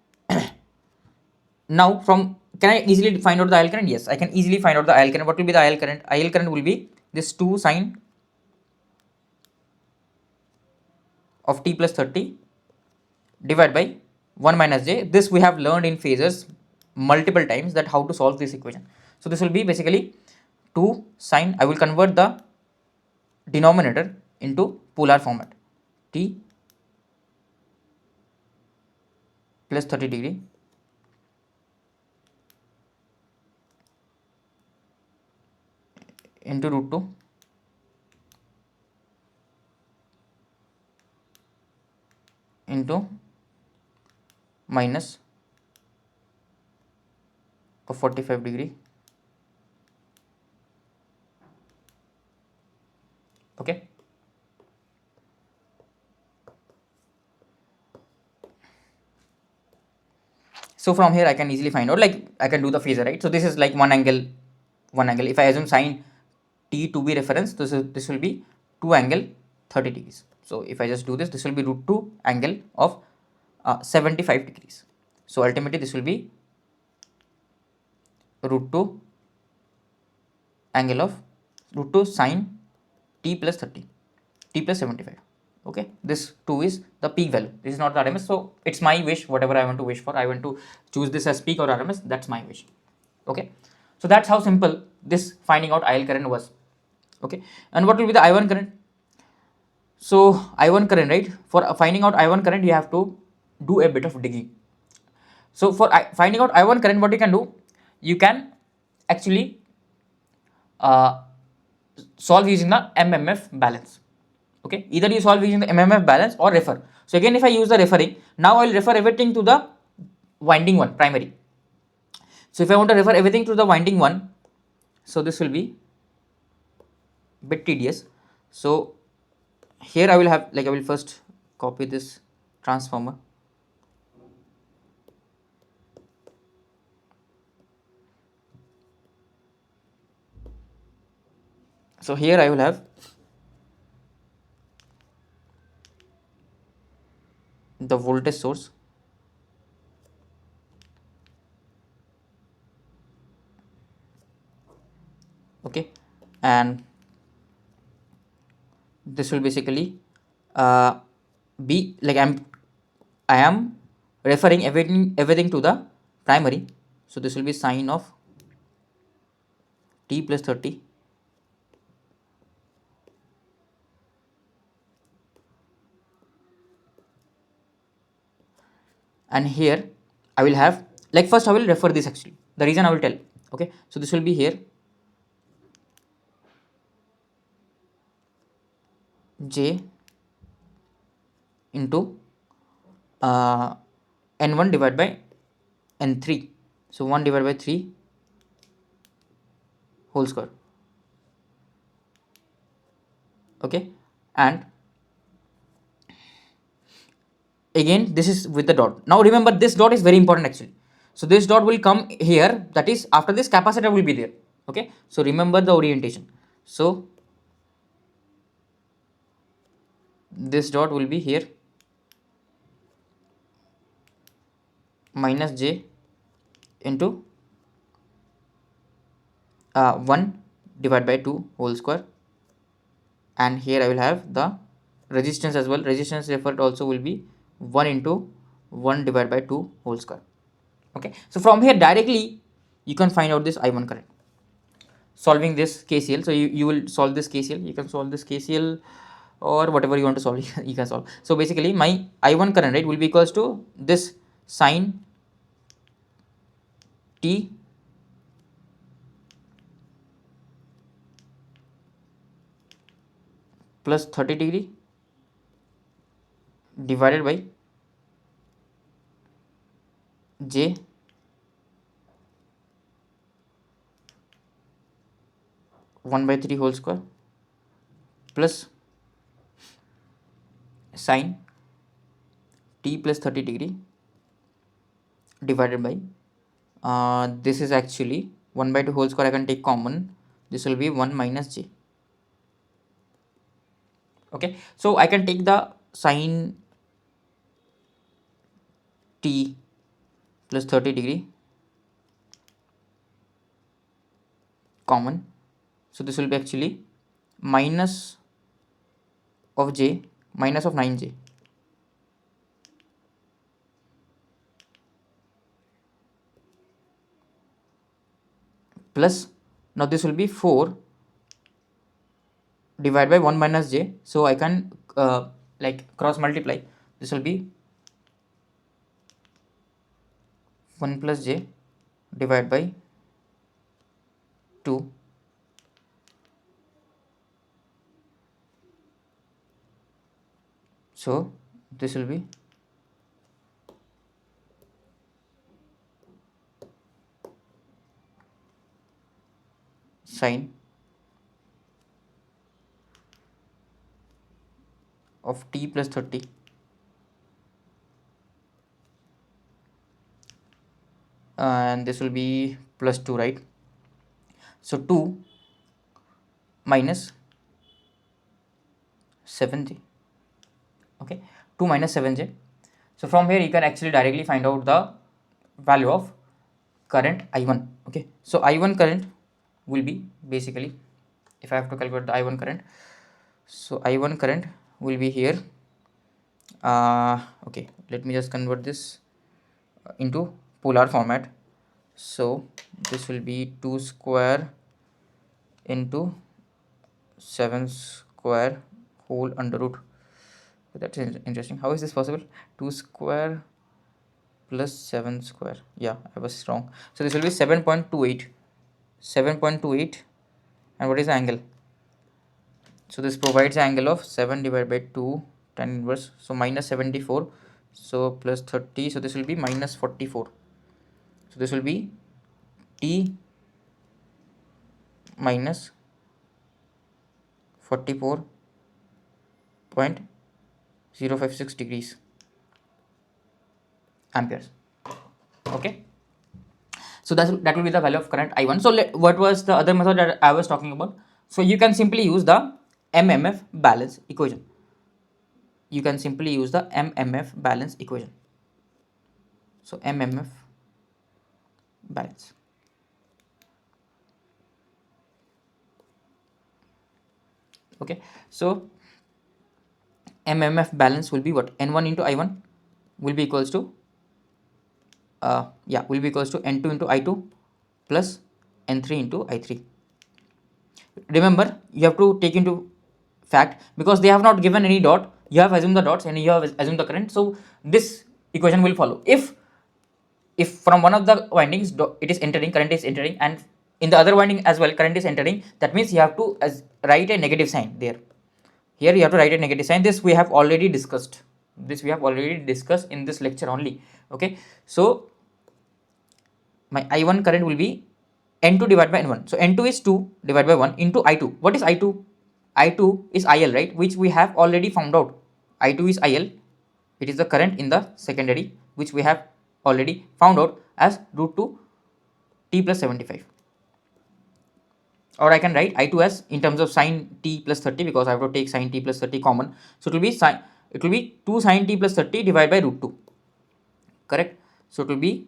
now from, can I easily find out the IL current? Yes, I can easily find out the IL current. What will be the IL current? IL current will be this 2 sine of t plus 30 divided by 1 minus j. This we have learned in phasors multiple times, that how to solve this equation. So this will be basically 2 sine, I will convert the denominator into polar format, t plus 30 degree into root 2 into minus of 45 degree. Okay, so from here I can easily find out, like I can do the phasor, right? So this is like one angle. If I assume sine t to be reference, this will be 2 angle 30 degrees. So if I just do this, this will be root 2 angle of 75 degrees. So ultimately this will be root 2 angle of root 2 sine t plus 30, t plus 75. Okay, this 2 is the peak value, this is not the RMS. So it's my wish, whatever I want to wish for, I want to choose this as peak or RMS, that's my wish. Okay, so that's how simple this finding out IL current was. Okay, and what will be the I1 current? So I1 current, right, for finding out I1 current you have to do a bit of digging. So for finding out I1 current, what you can do, you can actually solve using the MMF balance. Okay, either you solve using the MMF balance or refer. So again, if I use the referring, now I will refer everything to the winding one, primary. So if I want to refer everything to the winding one, so this will be bit tedious. So here I will have, like I will first copy this transformer. So here I will have the voltage source, okay, and this will basically be like I am referring everything to the primary. So this will be sine of t plus 30 and here I will have, like first I will refer this actually, the reason I will tell. Okay, so this will be here j into n1 divided by n3. So 1 divided by 3 whole square. Okay, and again this is with the dot. Now remember, this dot is very important actually. So this dot will come here, that is after this capacitor will be there. Okay, so remember the orientation. So this dot will be here, minus j into 1 divided by 2 whole square, and here I will have the resistance as well. Resistance referred also will be 1 into 1 divided by 2 whole square. Okay, so from here directly you can find out this I1 current solving this KCL. So you will solve this KCL, you can solve this KCL or whatever you want to solve, you can solve. So basically my I1 current, right, will be equals to this sine t plus 30 degree divided by j one by 3 whole square plus sine t plus 30 degree divided by this is actually 1 by 2 whole square. I can take common, this will be 1 minus j. Okay, so I can take the sine t plus 30 degree common, so this will be actually minus of j, minus of 9j plus, now this will be 4 divided by 1 minus j, so I can like cross multiply, this will be 1 plus j divided by 2 so this will be sine of t plus 30 and this will be plus 2, right? So 2 minus 7j. Okay, 2 minus 7j. So from here you can actually directly find out the value of current I1. Okay, so I1 current will be basically, if I have to calculate the I1 current, so I1 current will be here. Okay, let me just convert this into polar format. So this will be 2 square into 7 square whole under root. That's interesting. How is this possible? 2 square plus 7 square. Yeah, I was wrong. So this will be 7.28. 7.28. And what is the angle? So this provides an angle of 7 divided by 2 tan inverse. So minus 74. So plus 30. So this will be minus 44. So this will be T minus 44.056 degrees amperes. Okay, so that will be the value of current I1. So what was the other method that I was talking about? So you can simply use the MMF balance equation. You can simply use the MMF balance equation. So MMF balance. Okay, so MMF balance will be what? N1 into I1 will be equals to will be equals to N2 into I2 plus N3 into I3. Remember, you have to take into fact, because they have not given any dot, you have assumed the dots and you have assumed the current, so this equation will follow. If from one of the windings it is entering, current is entering, and in the other winding as well current is entering, that means you have to write a negative sign there. Here you have to write a negative sign. This we have already discussed. This we have already discussed in this lecture only. Okay, so my I1 current will be N2 divided by N1. So N2 is 2 divided by 1 into I2. What is I2? I2 is IL, right? Which we have already found out. I2 is IL. It is the current in the secondary, which we have already found out as root 2 t plus 75. Or I can write I2 as in terms of sine t plus 30, because I have to take sine t plus 30 common. So it will be 2 sine t plus 30 divided by root 2. Correct? So it will be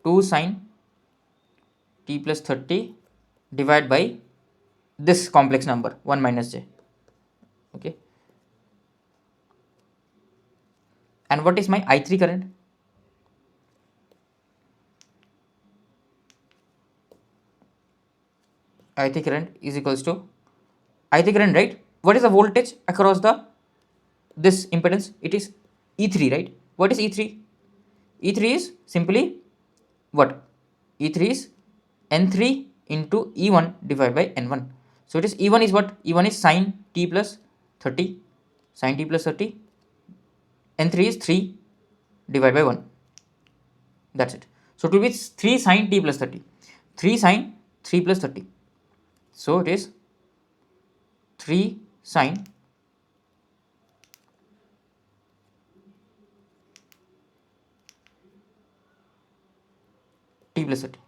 2 sine t plus 30 divided by this complex number 1 minus j. Okay. And what is my I3 current? I3 current is equals to I3 current, right? What is the voltage across the this impedance? It is E3, right? What is E3? E3 is simply what? E3 is N3 into E1 divided by N1. So it is E1 is what? E1 is sine t plus 30. Sine t plus 30. N3 is 3 divided by 1. That's it. So it will be 3 sine t plus 30. 3 sine 3 plus 30. So it is 3 sine t plus 30.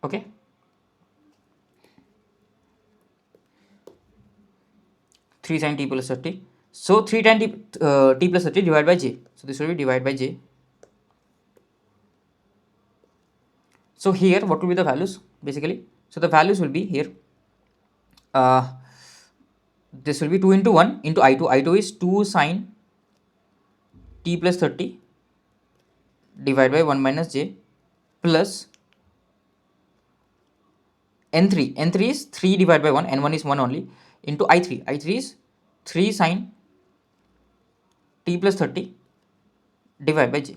Okay. Three sine t plus 30. So 3 tan t plus 30 divided by j. So this will be divided by j. So here what will be the values basically? So the values will be here. This will be 2 into 1 into I2. I2 is 2 sine t plus 30 divided by 1 minus j plus N3. N3 is 3 divided by 1, N1 is 1 only, into I3. I3 is 3 sine t plus 30 divided by j.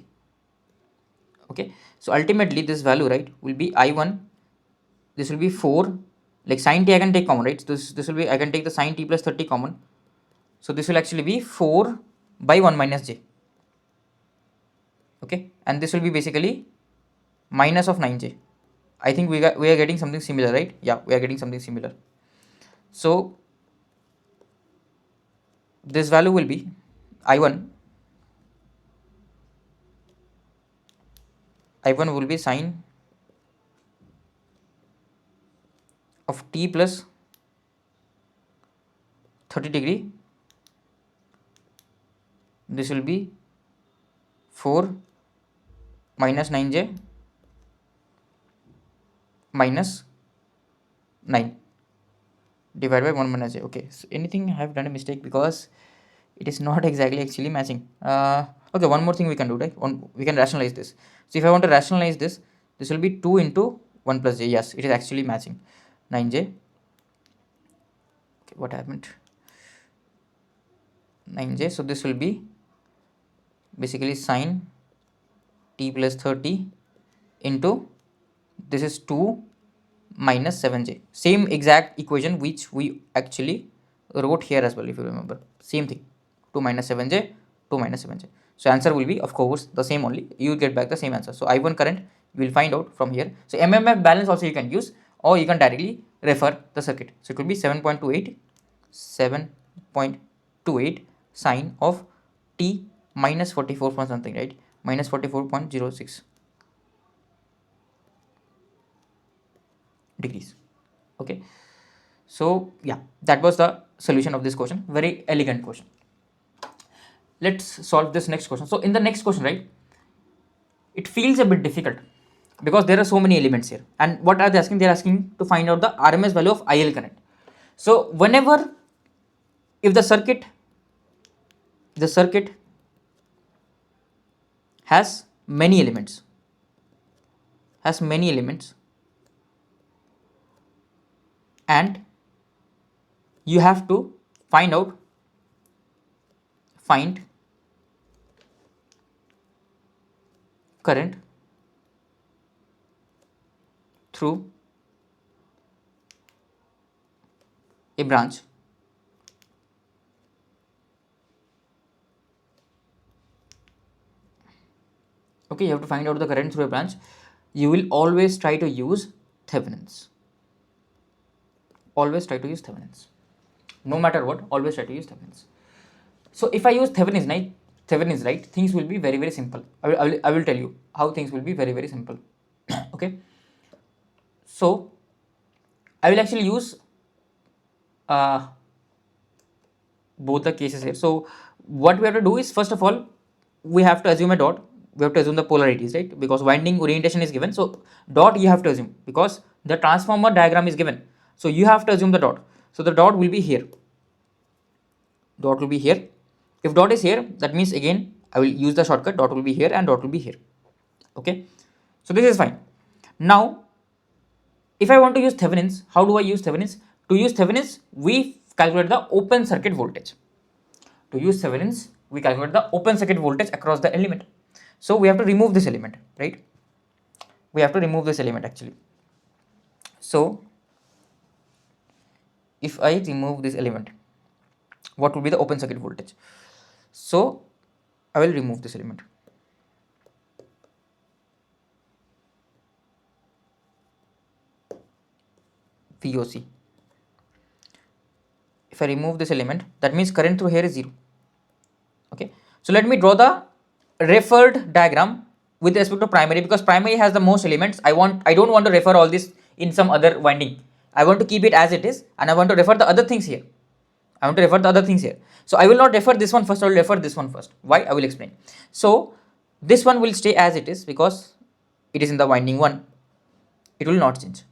Okay, so ultimately this value, right, will be I1. This will be 4, like sine t I can take common, right? This will be, I can take the sine t plus 30 common. So this will actually be 4 by 1 minus j. Okay, and this will be basically minus of 9j. I think we are getting something similar, right? Yeah, we are getting something similar. So this value will be I1. I1 will be sine of t plus 30 degree. This will be 4 minus 9j minus 9 divided by 1 minus j. Okay, so anything I have done a mistake, because it is not exactly actually matching. Okay, one more thing we can do, right? We can rationalize this. So if I want to rationalize this, this will be 2 into 1 plus j. Yes, it is actually matching 9j. Okay, what happened? 9j. So this will be basically sine t plus 30 into, this is 2 minus 7j. Same exact equation which we actually wrote here as well, if you remember. Same thing. 2 minus 7j, 2 minus 7j. So answer will be, of course, the same only. You will get back the same answer. So I1 current you will find out from here. So MMF balance also you can use, or you can directly refer the circuit. So it will be 7.28 sine of t minus 44 point something, right? Minus 44.06 degrees. Okay, so yeah, that was the solution of this question. Very elegant question. Let's solve this next question. So in the next question, right, it feels a bit difficult because there are so many elements here. And what are they asking? They're asking to find out the RMS value of IL current. So whenever, if the circuit has many elements, and you have to find current through a branch, okay, you have to find out the current through a branch, you will always try to use Thevenin's. Always try to use Thevenin's. No matter what, always try to use Thevenin's. So if I use Thevenin's, right, things will be very, very simple. I will tell you how things will be very, very simple. Okay. So I will actually use uh, both the cases here. So what we have to do is, first of all, we have to assume a dot. We have to assume the polarities, right? Because winding orientation is given. So dot you have to assume, because the transformer diagram is given. So you have to assume the dot. So the dot will be here. Dot will be here. If dot is here, that means again I will use the shortcut. Dot will be here and dot will be here. Okay. So this is fine. Now, if I want to use Thevenin's, how do I use Thevenin's? To use Thevenin's, we calculate the open circuit voltage. To use Thevenin's, we calculate the open circuit voltage across the element. So we have to remove this element, right? We have to remove this element actually. So if I remove this element, what will be the open circuit voltage? So I will remove this element. VOC. If I remove this element, that means current through here is 0. Okay. So let me draw the referred diagram with respect to primary, because primary has the most elements. I don't want to refer all this in some other winding. I want to keep it as it is, and I want to refer the other things here. So I will not refer this one first, I will refer this one first. Why? I will explain. So this one will stay as it is because it is in the winding 1. It will not change.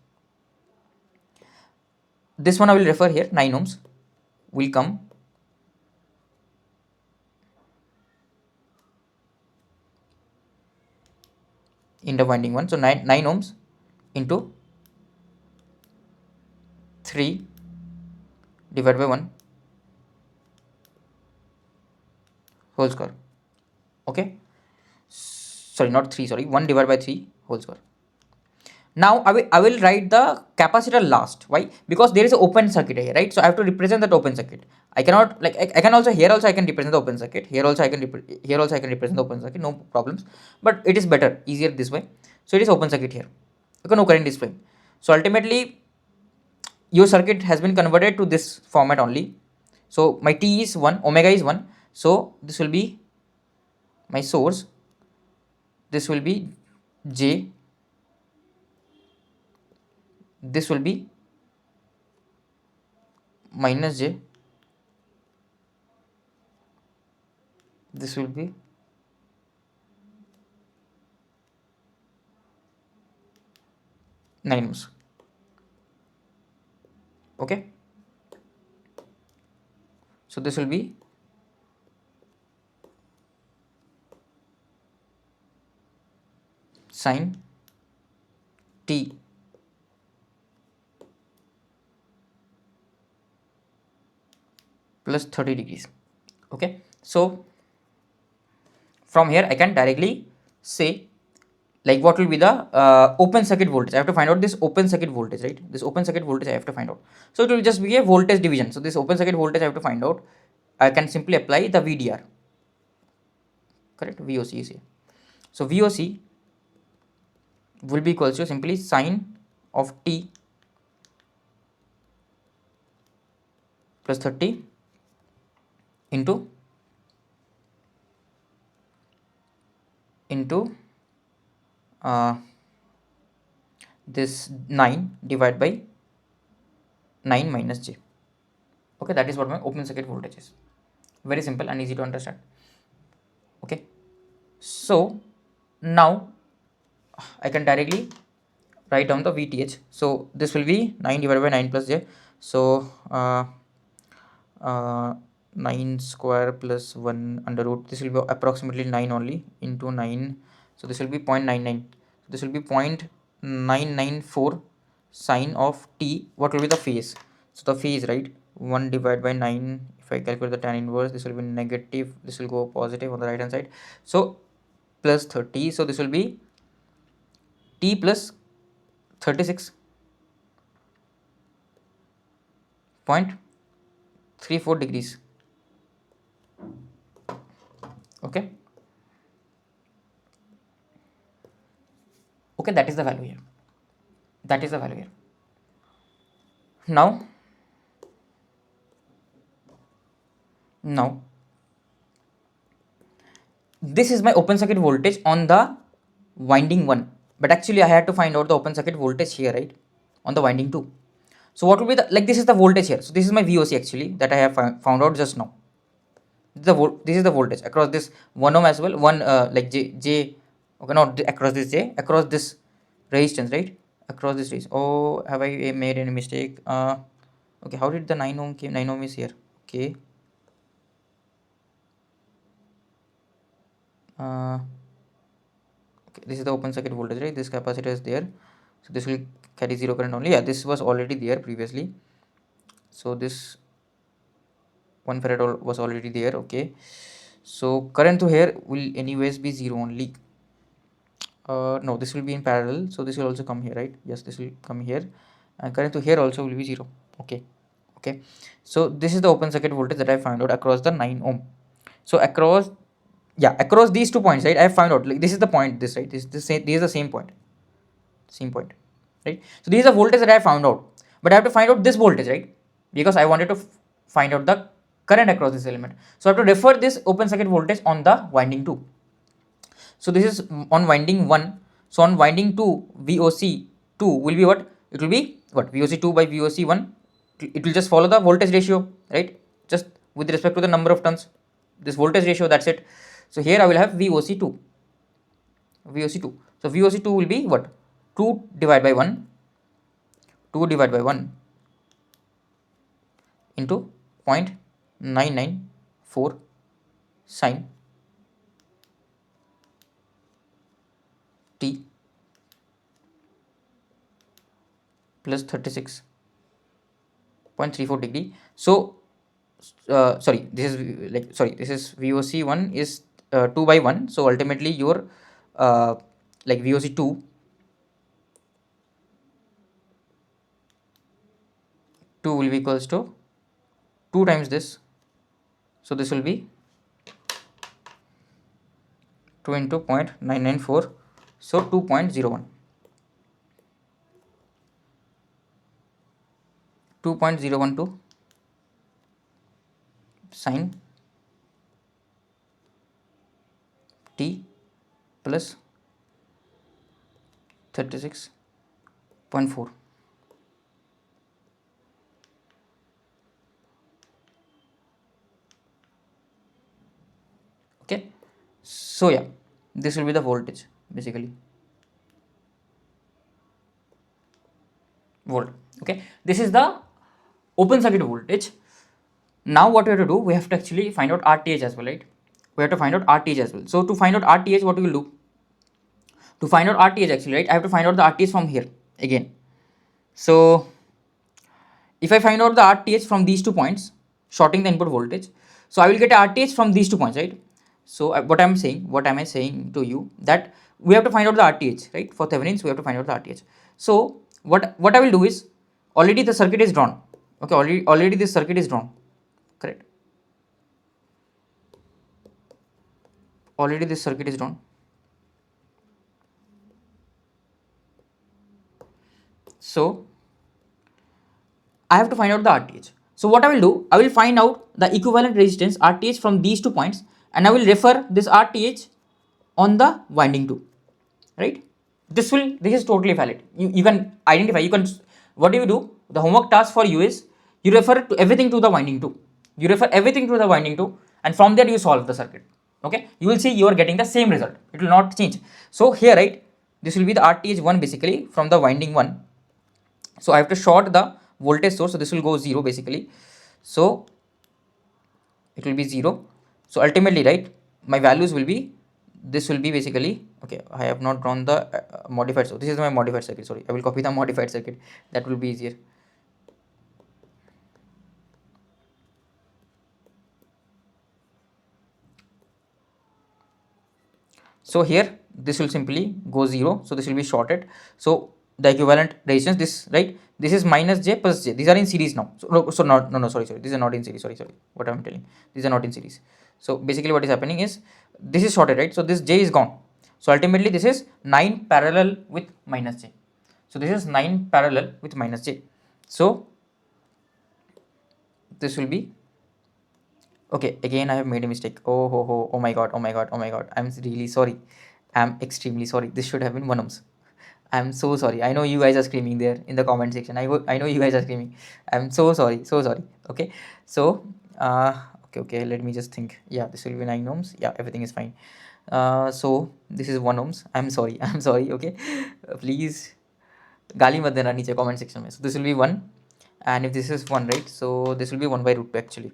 This one I will refer here, 9 ohms will come in the winding 1. So 9 ohms into 3 divided by 1 whole square. Okay. Sorry, not 3, sorry, 1 divided by 3 whole square. Now I will write the capacitor last. Why? Because there is an open circuit here, right? So I have to represent that open circuit. I cannot, like, I can also, here also I can represent the open circuit. Here also I can represent the open circuit. No problems. But it is better, easier this way. So it is open circuit here. Okay, no current is flowing. So ultimately, your circuit has been converted to this format only. So my T is 1, omega is 1. So this will be my source. This will be J. This will be minus J. This will be nine ohms. Okay. So this will be sine T plus 30 degrees. Okay. So from here I can directly say, like, what will be the open circuit voltage. I have to find out this open circuit voltage, right? This open circuit voltage I have to find out. So it will just be a voltage division. So this open circuit voltage I have to find out. I can simply apply the VDR. Correct? VOC is here. So VOC will be equals to simply sine of T plus 30 into this 9 divided by 9 minus J. Okay, that is what my open circuit voltage is. Very simple and easy to understand. Okay, so now I can directly write down the VTH. So this will be 9 divided by 9 plus J. So 9 square plus 1 under root, this will be approximately 9 only, into 9. So this will be 0.99. So this will be 0.994 sine of T. What will be the phase? So the phase, right, 1 divided by 9. If I calculate the tan inverse, this will be negative, this will go positive on the right hand side. So plus 30. So this will be T plus 36 0.34 degrees. Okay, okay, that is the value here. That is the value here. Now this is my open circuit voltage on the winding 1, but actually I had to find out the open circuit voltage here, right, on the winding 2. So what will be the, like, this is the voltage here, so this is my VOC actually that I have found out just now. This is the voltage across this 1 ohm as well, one like j, okay, not across this j, across this resistance, right, across this resistance. Oh, have I made any mistake? Okay, how did the 9 ohm came? 9 ohm is here. Okay, okay, this is the open circuit voltage, right? This capacitor is there, so this will carry 0 current only. Yeah, this was already there previously, so this 1 farad was already there. Okay, so current to here will anyways be 0 only. No, this will be in parallel, so this will also come here, right? Yes, this will come here, and current to here also will be 0. Okay, okay, so this is the open circuit voltage that I found out across the 9 ohm. So across, yeah, across these 2 points, right, I found out, like, this is the point, this, right, this is the same point, right? So these are voltage that I found out, but I have to find out this voltage, right, because I wanted to find out the current across this element. So I have to refer this open circuit voltage on the winding 2. So this is on winding 1. So on winding 2, VOC2 will be what? It will be what? VOC2 by VOC1. It will just follow the voltage ratio, right? Just with respect to the number of turns. This voltage ratio, that's it. So here I will have VOC2. VOC2. So VOC2 will be what? 2 divided by 1. 2 divided by 1 into 0.994 sine t plus 36.34 degree. So sorry, this is this is VOC1 is 2 by 1. So ultimately your like VOC2 will be equals to 2 times this. So this will be 2 into 0.994, so 2.01. 2.012 sine t plus 36.4. Okay, so yeah, this will be the voltage basically, volt. Okay, this is the open circuit voltage. Now what we have to do, we have to actually find out RTH as well, right? We have to find out RTH as well. So to find out RTH, what we will do, to find out RTH actually, right, I have to find out the RTH from here again. So if I find out the RTH from these 2 points, shorting the input voltage, so I will get a RTH from these 2 points, right? So what am I saying to you, that we have to find out the RTH, right? For Thevenin's, we have to find out the RTH. So what I will do is, already the circuit is drawn. Okay, already this circuit is drawn, correct? Already this circuit is drawn. So I have to find out the RTH. So what I will do, I will find out the equivalent resistance RTH from these 2 points, and I will refer this RTH on the winding 2, right? This is totally valid. You can identify, you can, what do you do? The homework task for you is, you refer to everything to the winding 2. You refer everything to the winding 2, and from there you solve the circuit. Okay, you will see you are getting the same result. It will not change. So here, right, this will be the RTH1 basically from the winding 1. So I have to short the voltage source, so this will go 0 basically. So it will be 0. So ultimately, right, my values will be, this will be basically, okay, I have not drawn the modified, so this is my modified circuit. Sorry, I will copy the modified circuit, that will be easier. So here this will simply go 0, so this will be shorted. So the equivalent resistance, this, right, this is minus j plus j, these are in series now. So no, so not, no, sorry, these are not in series, sorry, what I'm telling, these are not in series. So basically what is happening is this is shorted, right, so this j is gone, so ultimately this is 9 parallel with minus j, so this is 9 parallel with minus j. So this will be, okay, again I have made a mistake, oh my god, I'm really sorry, I'm extremely sorry, this should have been 1 ohms. I'm so sorry. I know you guys are screaming there in the comment section. I know you guys are screaming. I'm so sorry. So sorry. Okay. So okay. Let me just think. Yeah, this will be 9 ohms. Yeah, everything is fine. So this is 1 ohms. I'm sorry. I'm sorry. Okay. Please gali mat dena niche comment section mein. So this will be 1, and if this is 1, right? So this will be 1 by root 2 actually.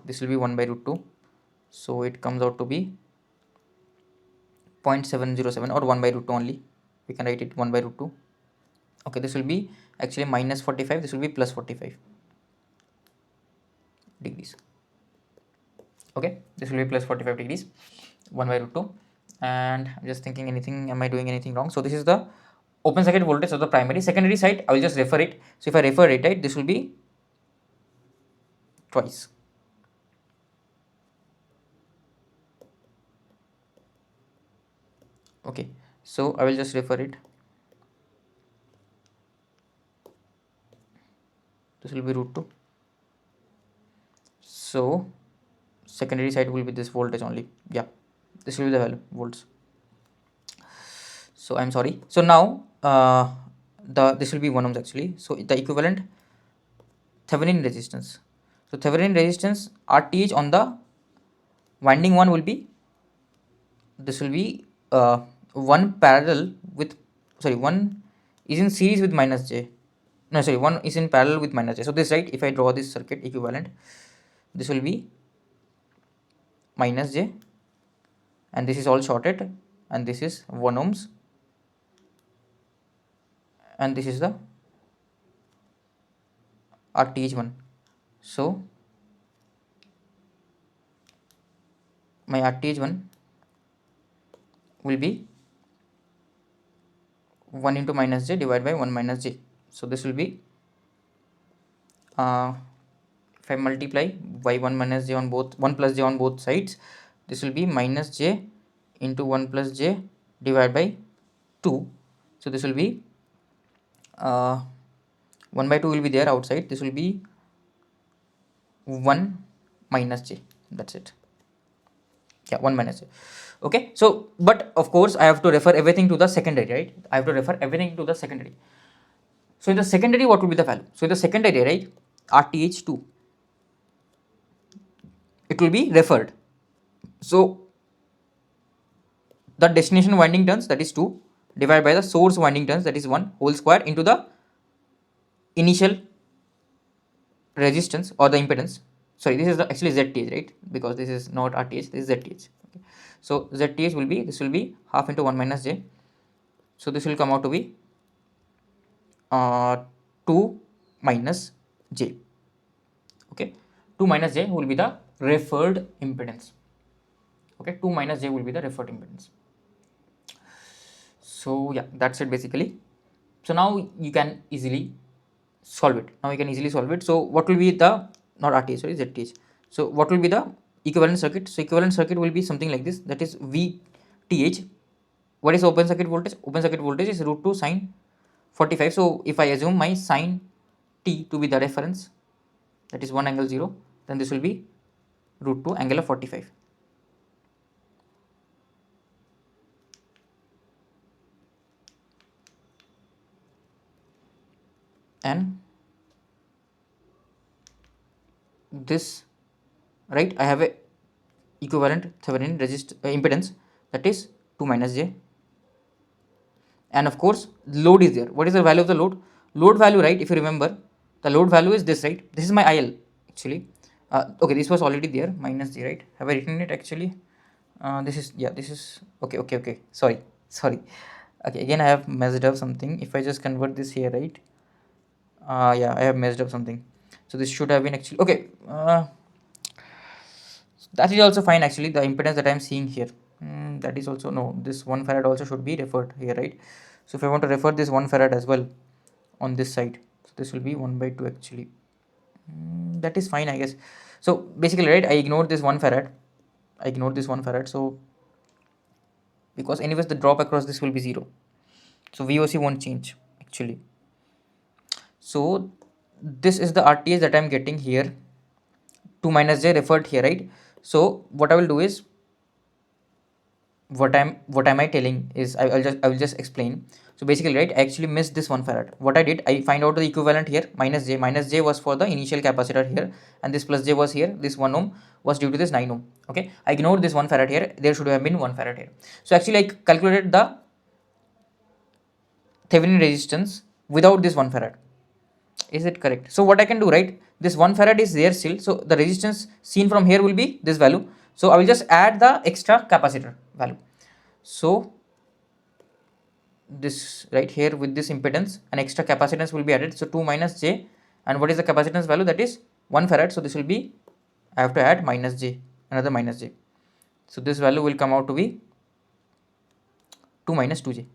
This will be 1 by root 2. So it comes out to be 0.707 or 1 by root 2 only. We can write it 1 by root 2. Okay, this will be actually minus 45, this will be plus 45 degrees. Okay, this will be plus 45 degrees, 1 by root 2. And I'm just thinking, anything, am I doing anything wrong? So this is the open circuit voltage of the primary. Secondary side, I will just refer it. So if I refer it, right, this will be twice. Okay, so I will just refer it. This will be root 2. So secondary side will be this voltage only. Yeah, this will be the value, volts. So I'm sorry. So now this will be 1 ohms actually. So the equivalent Thevenin resistance. So Thevenin resistance RTH on the winding 1 will be, this will be 1 parallel with, sorry, 1 is in series with minus j. No, sorry, 1 is in parallel with minus j. So this, right, if I draw this circuit equivalent, this will be minus j, and this is all shorted, and this is 1 ohms, and this is the RTH 1. So my RTH 1 will be 1 into minus j divided by 1 minus j. So this will be, if I multiply by 1 minus j on both, 1 plus j on both sides, this will be minus j into 1 plus j divided by 2. So this will be 1 by 2 will be there outside, this will be 1 minus j, that's it. Yeah, 1 minus j. Okay, so but of course I have to refer everything to the secondary, right? I have to refer everything to the secondary. So in the secondary, what will be the value? So in the secondary, right, RTH2, it will be referred. So the destination winding turns, that is 2, divided by the source winding turns, that is 1, whole square into the initial resistance or the impedance. Sorry, this is the actually ZTH, right? Because this is not RTH, this is ZTH. Okay. So ZTH will be, this will be half into 1 minus j. So this will come out to be 2 minus j. Okay, 2 minus j will be the referred impedance. Okay, 2 minus j will be the referred impedance. So yeah, that's it basically. So now you can easily solve it. So what will be the, not RTH, sorry, ZTH. So what will be the equivalent circuit? So equivalent circuit will be something like this, that is VTH. What is open circuit voltage? Open circuit voltage is root 2 sine 45. So if I assume my sine t to be the reference, that is 1 angle 0, then this will be root 2 angle of 45. And this, right, I have a equivalent Thevenin impedance, that is 2 minus j, and of course load is there. What is the value of the load? Load value, right, if you remember, the load value is this, right? This is my IL actually. Okay, this was already there, minus j, right? Have I written it actually? This is, yeah, this is, okay, sorry. Okay, again I have messed up something. If I just convert this here, right, yeah, I have messed up something. So this should have been actually, okay, that is also fine actually. The impedance that I am seeing here, that is also, no, this 1 farad also should be referred here, right? So if I want to refer this 1 farad as well on this side, so this will be 1 by 2 actually. That is fine, I guess. So basically, right, I ignored this 1 farad. I ignored this 1 farad. So because anyways the drop across this will be 0. So VOC won't change actually. So this is the RTH that I am getting here. 2 minus j referred here, right? So what I will do is, what am I telling is, I will just explain. So basically, right, I actually missed this 1 farad. What I did, I find out the equivalent here. Minus j was for the initial capacitor here, and this plus j was here. This 1 ohm was due to this 9 ohm. Okay, I ignored this 1 farad here. There should have been 1 farad here. So actually I calculated the Thevenin resistance without this 1 farad. Is it correct? So what I can do, right, this 1 farad is there still, so the resistance seen from here will be this value. So I will just add the extra capacitor value. So this right here with this impedance, an extra capacitance will be added. So 2 minus j, and what is the capacitance value? That is 1 farad. So this will be, I have to add minus j, another minus j. So this value will come out to be 2 minus 2j.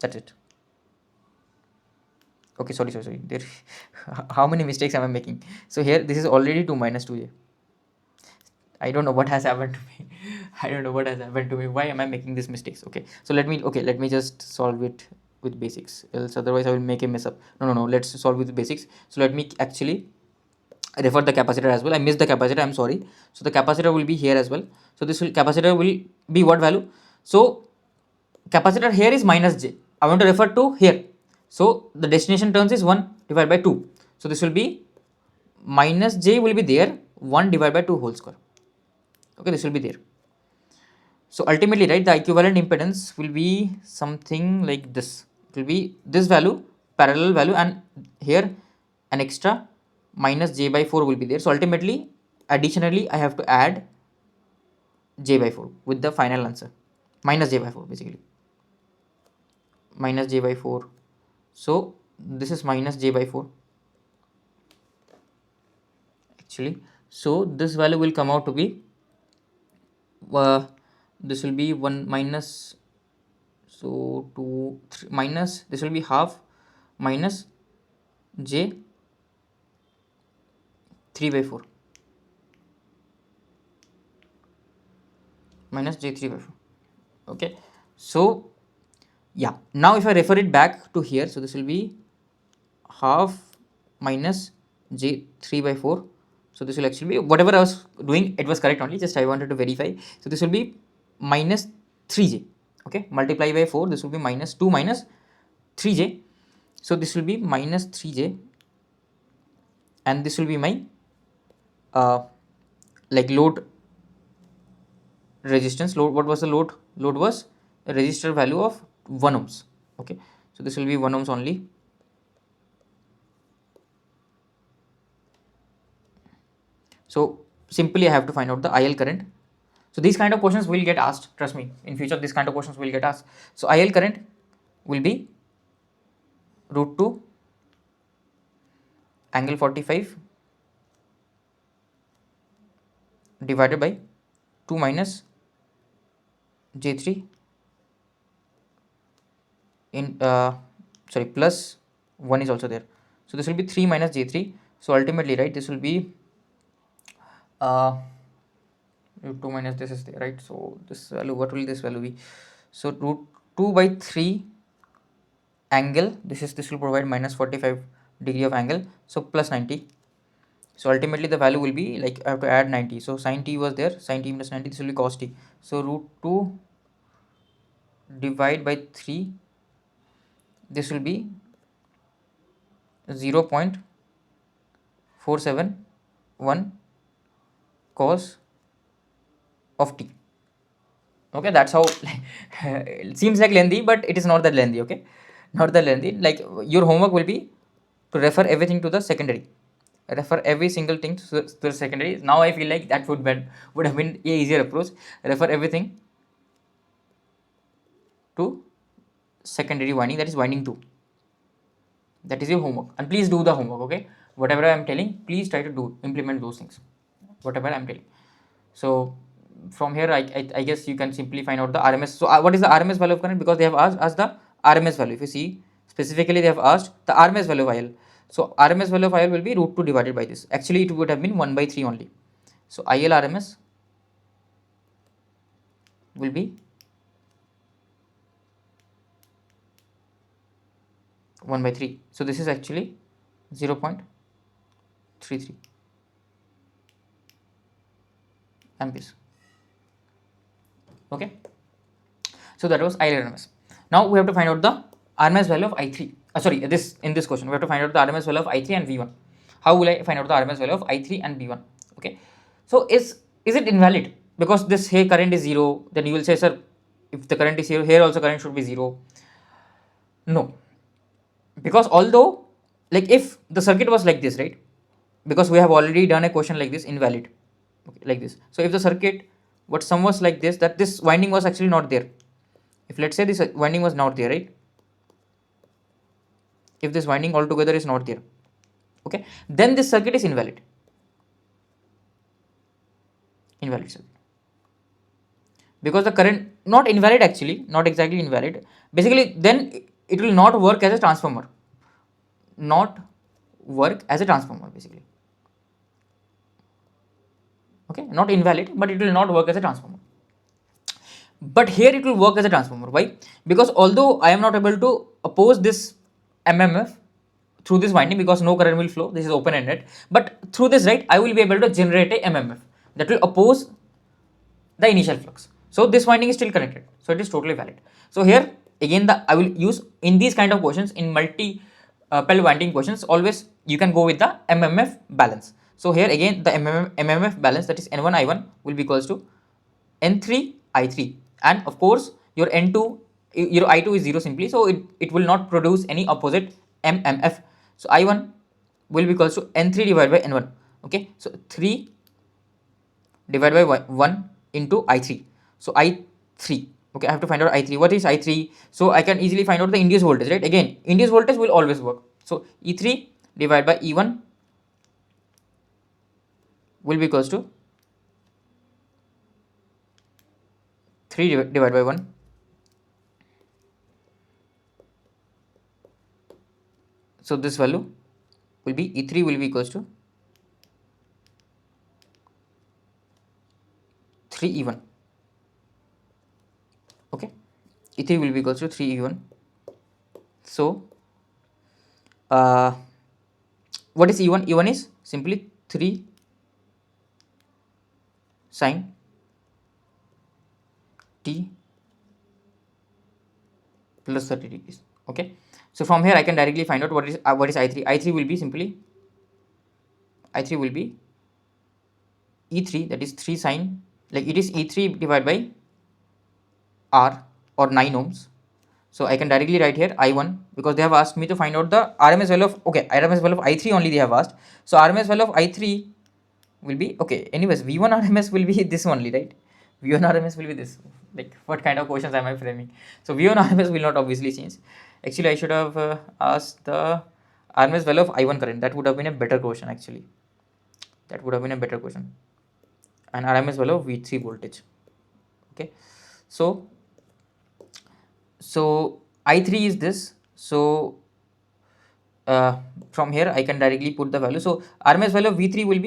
That's it. Okay, sorry, there how many mistakes am I making? So here this is already 2 minus 2j. I don't know what has happened to me. I don't know what has happened to me. Why am I making these mistakes? Okay, so let me just solve it with basics, else otherwise I will make a mess up. No, let's solve with basics. So let me actually refer the capacitor as well. I missed the capacitor, I'm sorry. So the capacitor will be here as well. So this capacitor will be what value? So capacitor here is minus j. I want to refer to here. So the destination terms is 1 divided by 2. So this will be minus j will be there, 1 divided by 2 whole square. Okay, this will be there. So ultimately, right, the equivalent impedance will be something like this. It will be this value, parallel value, and here an extra minus j by 4 will be there. So ultimately, additionally, I have to add j by 4 with the final answer. Minus j by 4 basically. Minus j by 4. So this is minus j by 4 actually. So this value will come out to be this will be 1 minus, so 2 3 minus, this will be half minus j 3 by 4 minus j 3 by 4. Okay, so yeah, now if I refer it back to here, so this will be half minus j 3 by 4. So this will actually be, whatever I was doing, it was correct only, just I wanted to verify. So this will be minus 3j. Okay, multiply by 4, this will be minus 2 minus 3j. So this will be minus 3j, and this will be my like load resistance. What was the load? Load was a resistor value of 1 ohms. Okay, so this will be 1 ohms only. So simply I have to find out the IL current. So these kind of questions will get asked, trust me, in future these kind of questions will get asked. So IL current will be root 2 angle 45 divided by 2 minus j3 in sorry, plus 1 is also there. So this will be 3 minus j3. So ultimately, right, this will be root 2 minus this is there, right? So this value, what will this value be? So root 2 by 3 angle, this will provide minus 45 degree of angle, so plus 90. So ultimately the value will be like, I have to add 90. So sin t was there, sin t minus 90, this will be cos t. So root 2 divide by 3, this will be 0.471 cos of t. Okay, that's how it seems like lengthy, but it is not that lengthy. Okay, not that lengthy. Like your homework will be to refer everything to the secondary, refer every single thing to the secondary. Now I feel like that would have been a easier approach. Refer everything to secondary winding, that is winding 2. That is your homework, and please do the homework. Okay, whatever I am telling, please try to implement those things, whatever I am telling. So from here I guess you can simply find out the RMS. So what is the RMS value of current? Because they have asked the RMS value. If you see specifically, they have asked the RMS value of IL. So RMS value of IL will be root 2 divided by this. Actually, it would have been 1 by 3 only. So IL RMS will be 1 by 3. So this is actually 0.33 amperes. Okay. So that was IL RMS. Now we have to find out the RMS value of I3. Sorry, in this question we have to find out the RMS value of I3 and V1. How will I find out the RMS value of I3 and V1? Okay. So is it invalid? Because this here current is 0, then you will say, sir, if the current is 0, here also current should be 0. No. Because although, like, if the circuit was like this, right? Because we have already done a question like this, invalid. Okay, like this. So if the circuit, what sum was like this, that this winding was actually not there. If let's say this winding was not there, right? If this winding altogether is not there, okay, then this circuit is invalid. Invalid circuit. Because the current, not invalid actually, not exactly invalid. Basically, then it will not work as a transformer. Not work as a transformer, basically. Okay, not invalid, but it will not work as a transformer. But here it will work as a transformer. Why? Because although I am not able to oppose this MMF through this winding, because no current will flow, this is open ended, but through this, right, I will be able to generate a MMF that will oppose the initial flux. So this winding is still connected, so it is totally valid. So here again, I will use in these kind of questions, in multi pel winding questions, always you can go with the MMF balance. So here again, the MMF balance, that is N1 I1 will be equals to N3 I3, and of course your N2, your I2 is 0 simply, so it will not produce any opposite MMF. So I1 will be equals to N3 divided by N1. Okay, so 3 divided by 1 into I3. So I3, okay, I have to find out I3. What is I3? So I can easily find out the induced voltage, right? Again, induced voltage will always work. So E3 divided by E1 will be equals to 3 divided by 1. So this value will be E3 will be equals to 3E1. Okay, E3 will be equals to 3E1. So what is E1? E1 is simply 3 sine t plus 30 degrees. Okay, so from here I can directly find out what is I3. I3 will be simply E3, that is 3 sine, like it is E3 divided by R, or 9 ohms. So I can directly write here I1, because they have asked me to find out the RMS value of, okay, RMS value of I3 only they have asked. So RMS value of I3 will be, okay, anyways, V1 RMS will be this only, right? V1 RMS will be this. Like, what kind of questions am I framing? So V1 RMS will not obviously change. Actually, I should have asked the RMS value of I1 current. That would have been a better question actually. That would have been a better question. And RMS value of V3 voltage. Okay. So I3 is this. So from here I can directly put the value. So RMS value of V3 will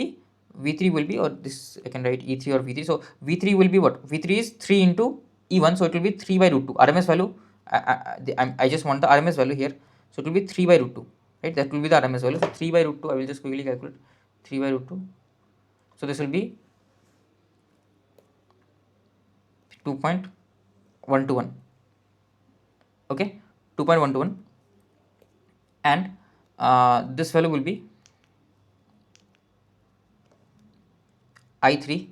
be, or this I can write E3 or V3. So V3 will be what? V3 is 3 into E1, so it will be 3 by root 2. RMS value, I just want the RMS value here. So it will be 3 by root 2, right? That will be the RMS value. So 3 by root 2, I will just quickly calculate 3 by root 2. So this will be 2.121. Okay, 2.121, and this value will be I3,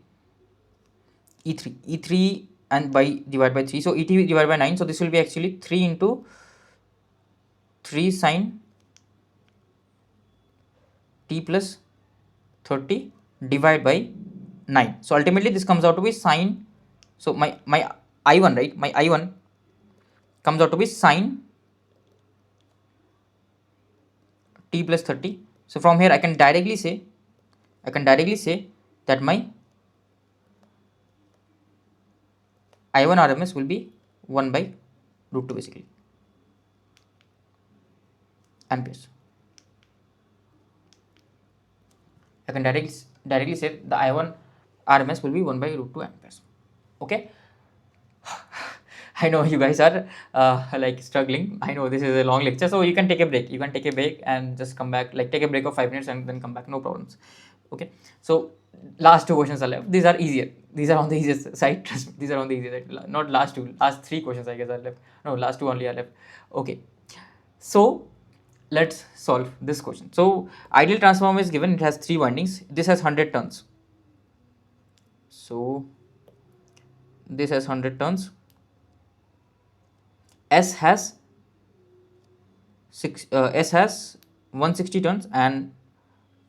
E3 and by divided by 3. So E3 divided by 9. So this will be actually 3 into 3 sine t plus 30 divided by 9. So ultimately this comes out to be sine. So my I1, right? My I1 comes out to be sine t plus 30. So from here I can directly say that my I1 RMS will be 1 by root 2 basically. amperes. I can directly say the I1 RMS will be 1 by root 2 amperes. Okay. I know you guys are like struggling. I know this is a long lecture, so you can take a break. You can take a break and just come back, like take a break of 5 minutes and then come back. No problems. Okay. So last two questions are left. These are easier. These are on the easiest side. Trust me. These are on the easiest side. Not last two. Last three questions I guess are left. No, last two only are left. Okay. So let's solve this question. So ideal transformer is given. It has 3 windings. This has 100 turns. So this has 100 turns. S has 160 turns and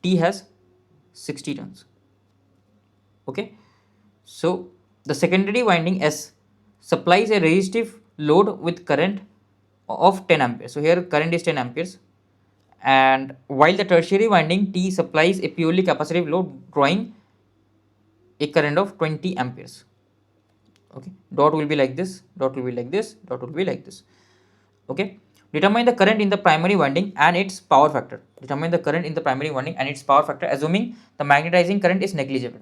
T has 60 turns. Okay. So the secondary winding S supplies a resistive load with current of 10 amperes. So here current is 10 amperes, and while the tertiary winding T supplies a purely capacitive load drawing a current of 20 amperes. Okay, dot will be like this, dot will be like this, dot will be like this. Okay, determine the current in the primary winding and its power factor. Determine the current in the primary winding and its power factor, assuming the magnetizing current is negligible.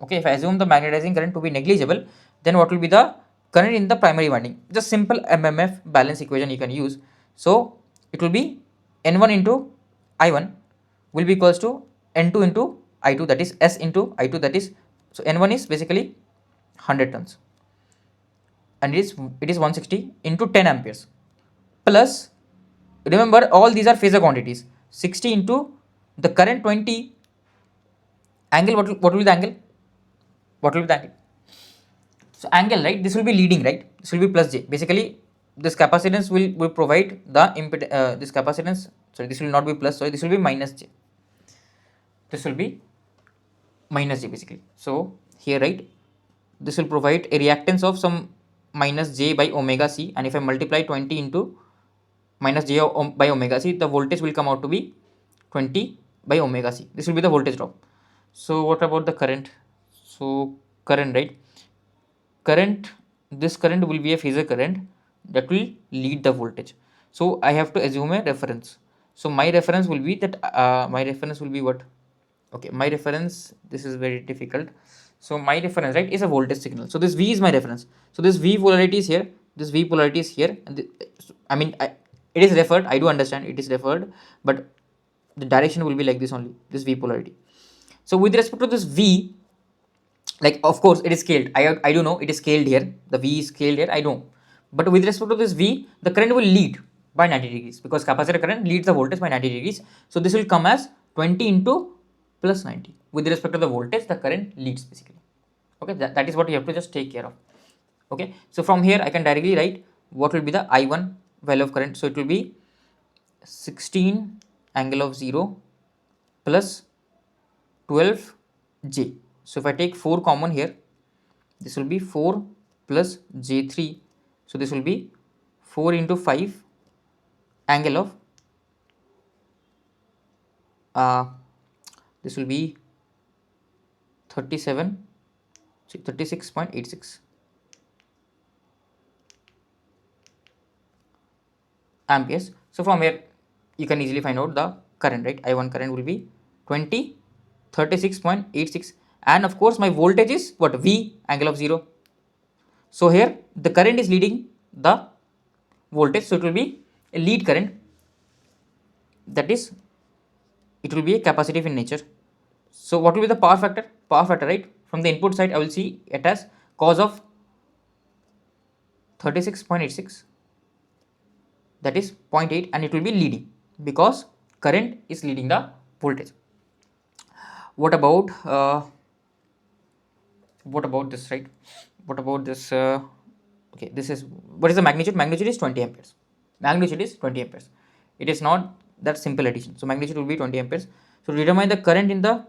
Okay, if I assume the magnetizing current to be negligible, then what will be the current in the primary winding? Just simple MMF balance equation you can use. So it will be N1 into I1 will be equals to N2 into I2, that is S into I2, that is, so N1 is basically 100 turns and it is 160 into 10 amperes plus, remember all these are phasor quantities, 60 into the current 20 angle. What will be the angle? What will be the angle? So angle, right? This will be leading, right? This will be plus J. Basically, this capacitance will provide the this capacitance. Sorry, this will not be plus. Sorry, this will be minus J. This will be minus J basically. So here, right? This will provide a reactance of some minus J by omega C, and if I multiply 20 into minus J by omega C, the voltage will come out to be 20 by omega C. This will be the voltage drop. So what about the current? So current, right? Current, this current will be a phasor current that will lead the voltage. So I have to assume a reference. So my reference will be that my reference will be what? Okay, my reference, this is very difficult. So my reference, right, is a voltage signal. So this V is my reference. So this V polarity is here, this V polarity is here, and it is referred. I do understand it is referred, but the direction will be like this only, this V polarity. So with respect to this V, like of course it is scaled. I do know it is scaled here. The V is scaled here. I know, but with respect to this V, the current will lead by 90 degrees because capacitor current leads the voltage by 90 degrees. So this will come as 20 into plus 90. With respect to the voltage, the current leads basically. Okay, that is what you have to just take care of. Okay, so from here I can directly write what will be the I1 value of current. So it will be 16 angle of 0 plus 12 J. So if I take 4 common here, this will be 4 plus J3. So this will be 4 into 5 angle of this will be 36.86 amperes. So from here you can easily find out the current, right? I1 current will be 36.86, and of course my voltage is what? V angle of 0. So here the current is leading the voltage, so it will be a lead current, that is it will be a capacitive in nature. So what will be the power factor? Power factor, right? From the input side I will see it as cos of 36.86, that is 0.8, and it will be leading because current is leading the voltage. What about this, right? What about this? Okay, this is, what is the magnitude? Magnitude is 20 amperes. Magnitude is 20 amperes. It is not that simple addition. So magnitude will be 20 amperes. So determine the current in the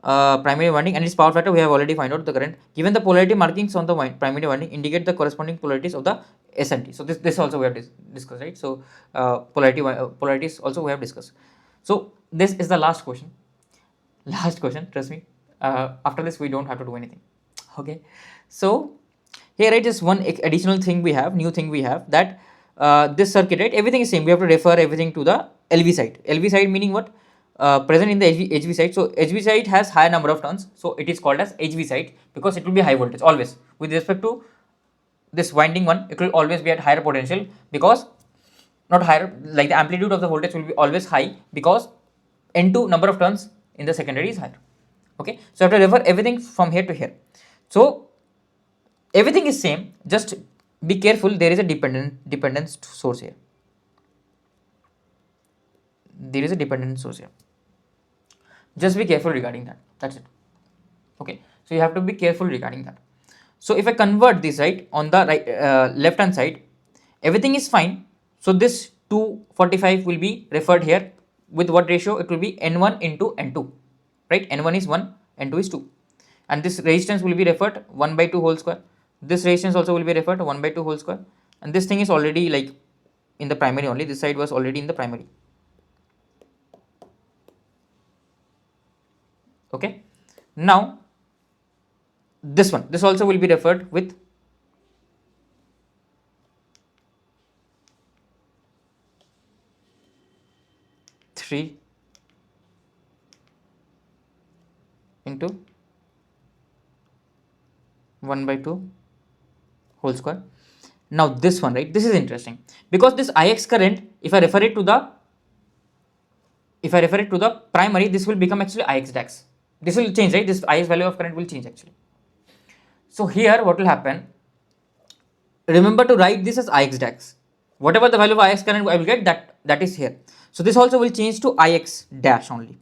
primary winding and its power factor. We have already found out the current. Given the polarity markings on the primary winding, indicate the corresponding polarities of the S and T. So this also we have discussed, right? So polarities also we have discussed. So this is the last question. Last question, trust me. After this we don't have to do anything. Okay, so here, right, just one additional thing we have, new thing we have, that this circuit, right, everything is same. We have to refer everything to the LV side. LV side meaning what? Present in the HV side. So HV side has higher number of turns, so it is called as HV side because it will be high voltage always. With respect to this winding one, it will always be at higher potential because not higher, like the amplitude of the voltage will be always high because N2 number of turns in the secondary is higher. Okay, so I have to refer everything from here to here. So everything is same, just be careful, there is a dependence source here. There is a dependent source here. Just be careful regarding that. That's it. Okay, so you have to be careful regarding that. So if I convert this, right, on the right left hand side, everything is fine. So this 245 will be referred here with what ratio? It will be N1 into N2, right? N1 is 1, N2 is 2, and this resistance will be referred 1 by 2 whole square. This resistance also will be referred 1 by 2 whole square, and this thing is already like in the primary only. This side was already in the primary. Okay, now this one, this also will be referred with three into 1 by 2 whole square. Now this one, right, this is interesting because this Ix current, if I refer it to the primary, this will become actually Ix dax. This will change, right? This Ix value of current will change actually. So here what will happen? Remember to write this as Ix dax. Whatever the value of Ix current I will get, that is here. So this also will change to Ix dash only.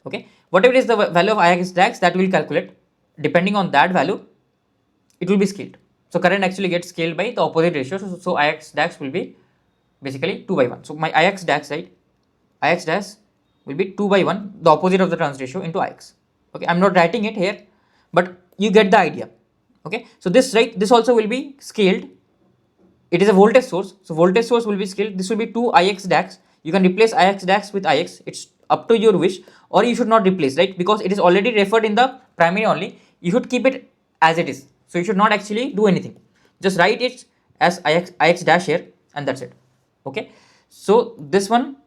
Okay, whatever is the value of Ix dash, that will calculate. Depending on that value, it will be scaled. So current actually gets scaled by the opposite ratio. So Ix dash will be basically 2 by 1. So my Ix dash, right, Ix dash will be 2 by 1, the opposite of the turns ratio into Ix. Okay, I'm not writing it here, but you get the idea. Okay, so this, right, this also will be scaled. It is a voltage source, so voltage source will be scaled. This will be 2 Ix dax. You can replace Ix dax with Ix. It's up to your wish, or you should not replace, right, because it is already referred in the primary only. You should keep it as it is. So you should not actually do anything. Just write it as Ix dash here, and that's it. Okay, so this one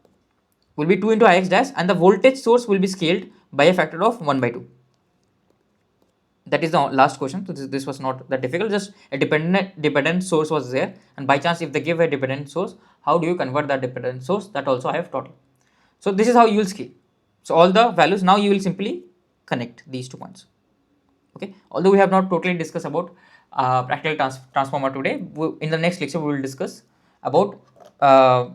will be 2 into Ix dash, and the voltage source will be scaled by a factor of 1 by 2. That is the last question. So this was not that difficult. Just a dependent source was there, and by chance if they give a dependent source, how do you convert that dependent source? That also I have taught you. So this is how you will scale. So all the values, now you will simply connect these 2 points. Okay, although we have not totally discussed about practical transformer today, in the next lecture we will discuss about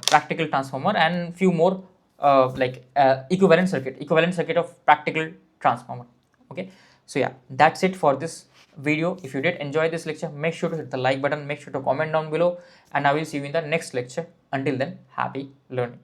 practical transformer and few more equivalent circuit of practical transformer. Okay, so yeah, that's it for this video. If you did enjoy this lecture, make sure to hit the like button, make sure to comment down below, and I will see you in the next lecture. Until then, happy learning.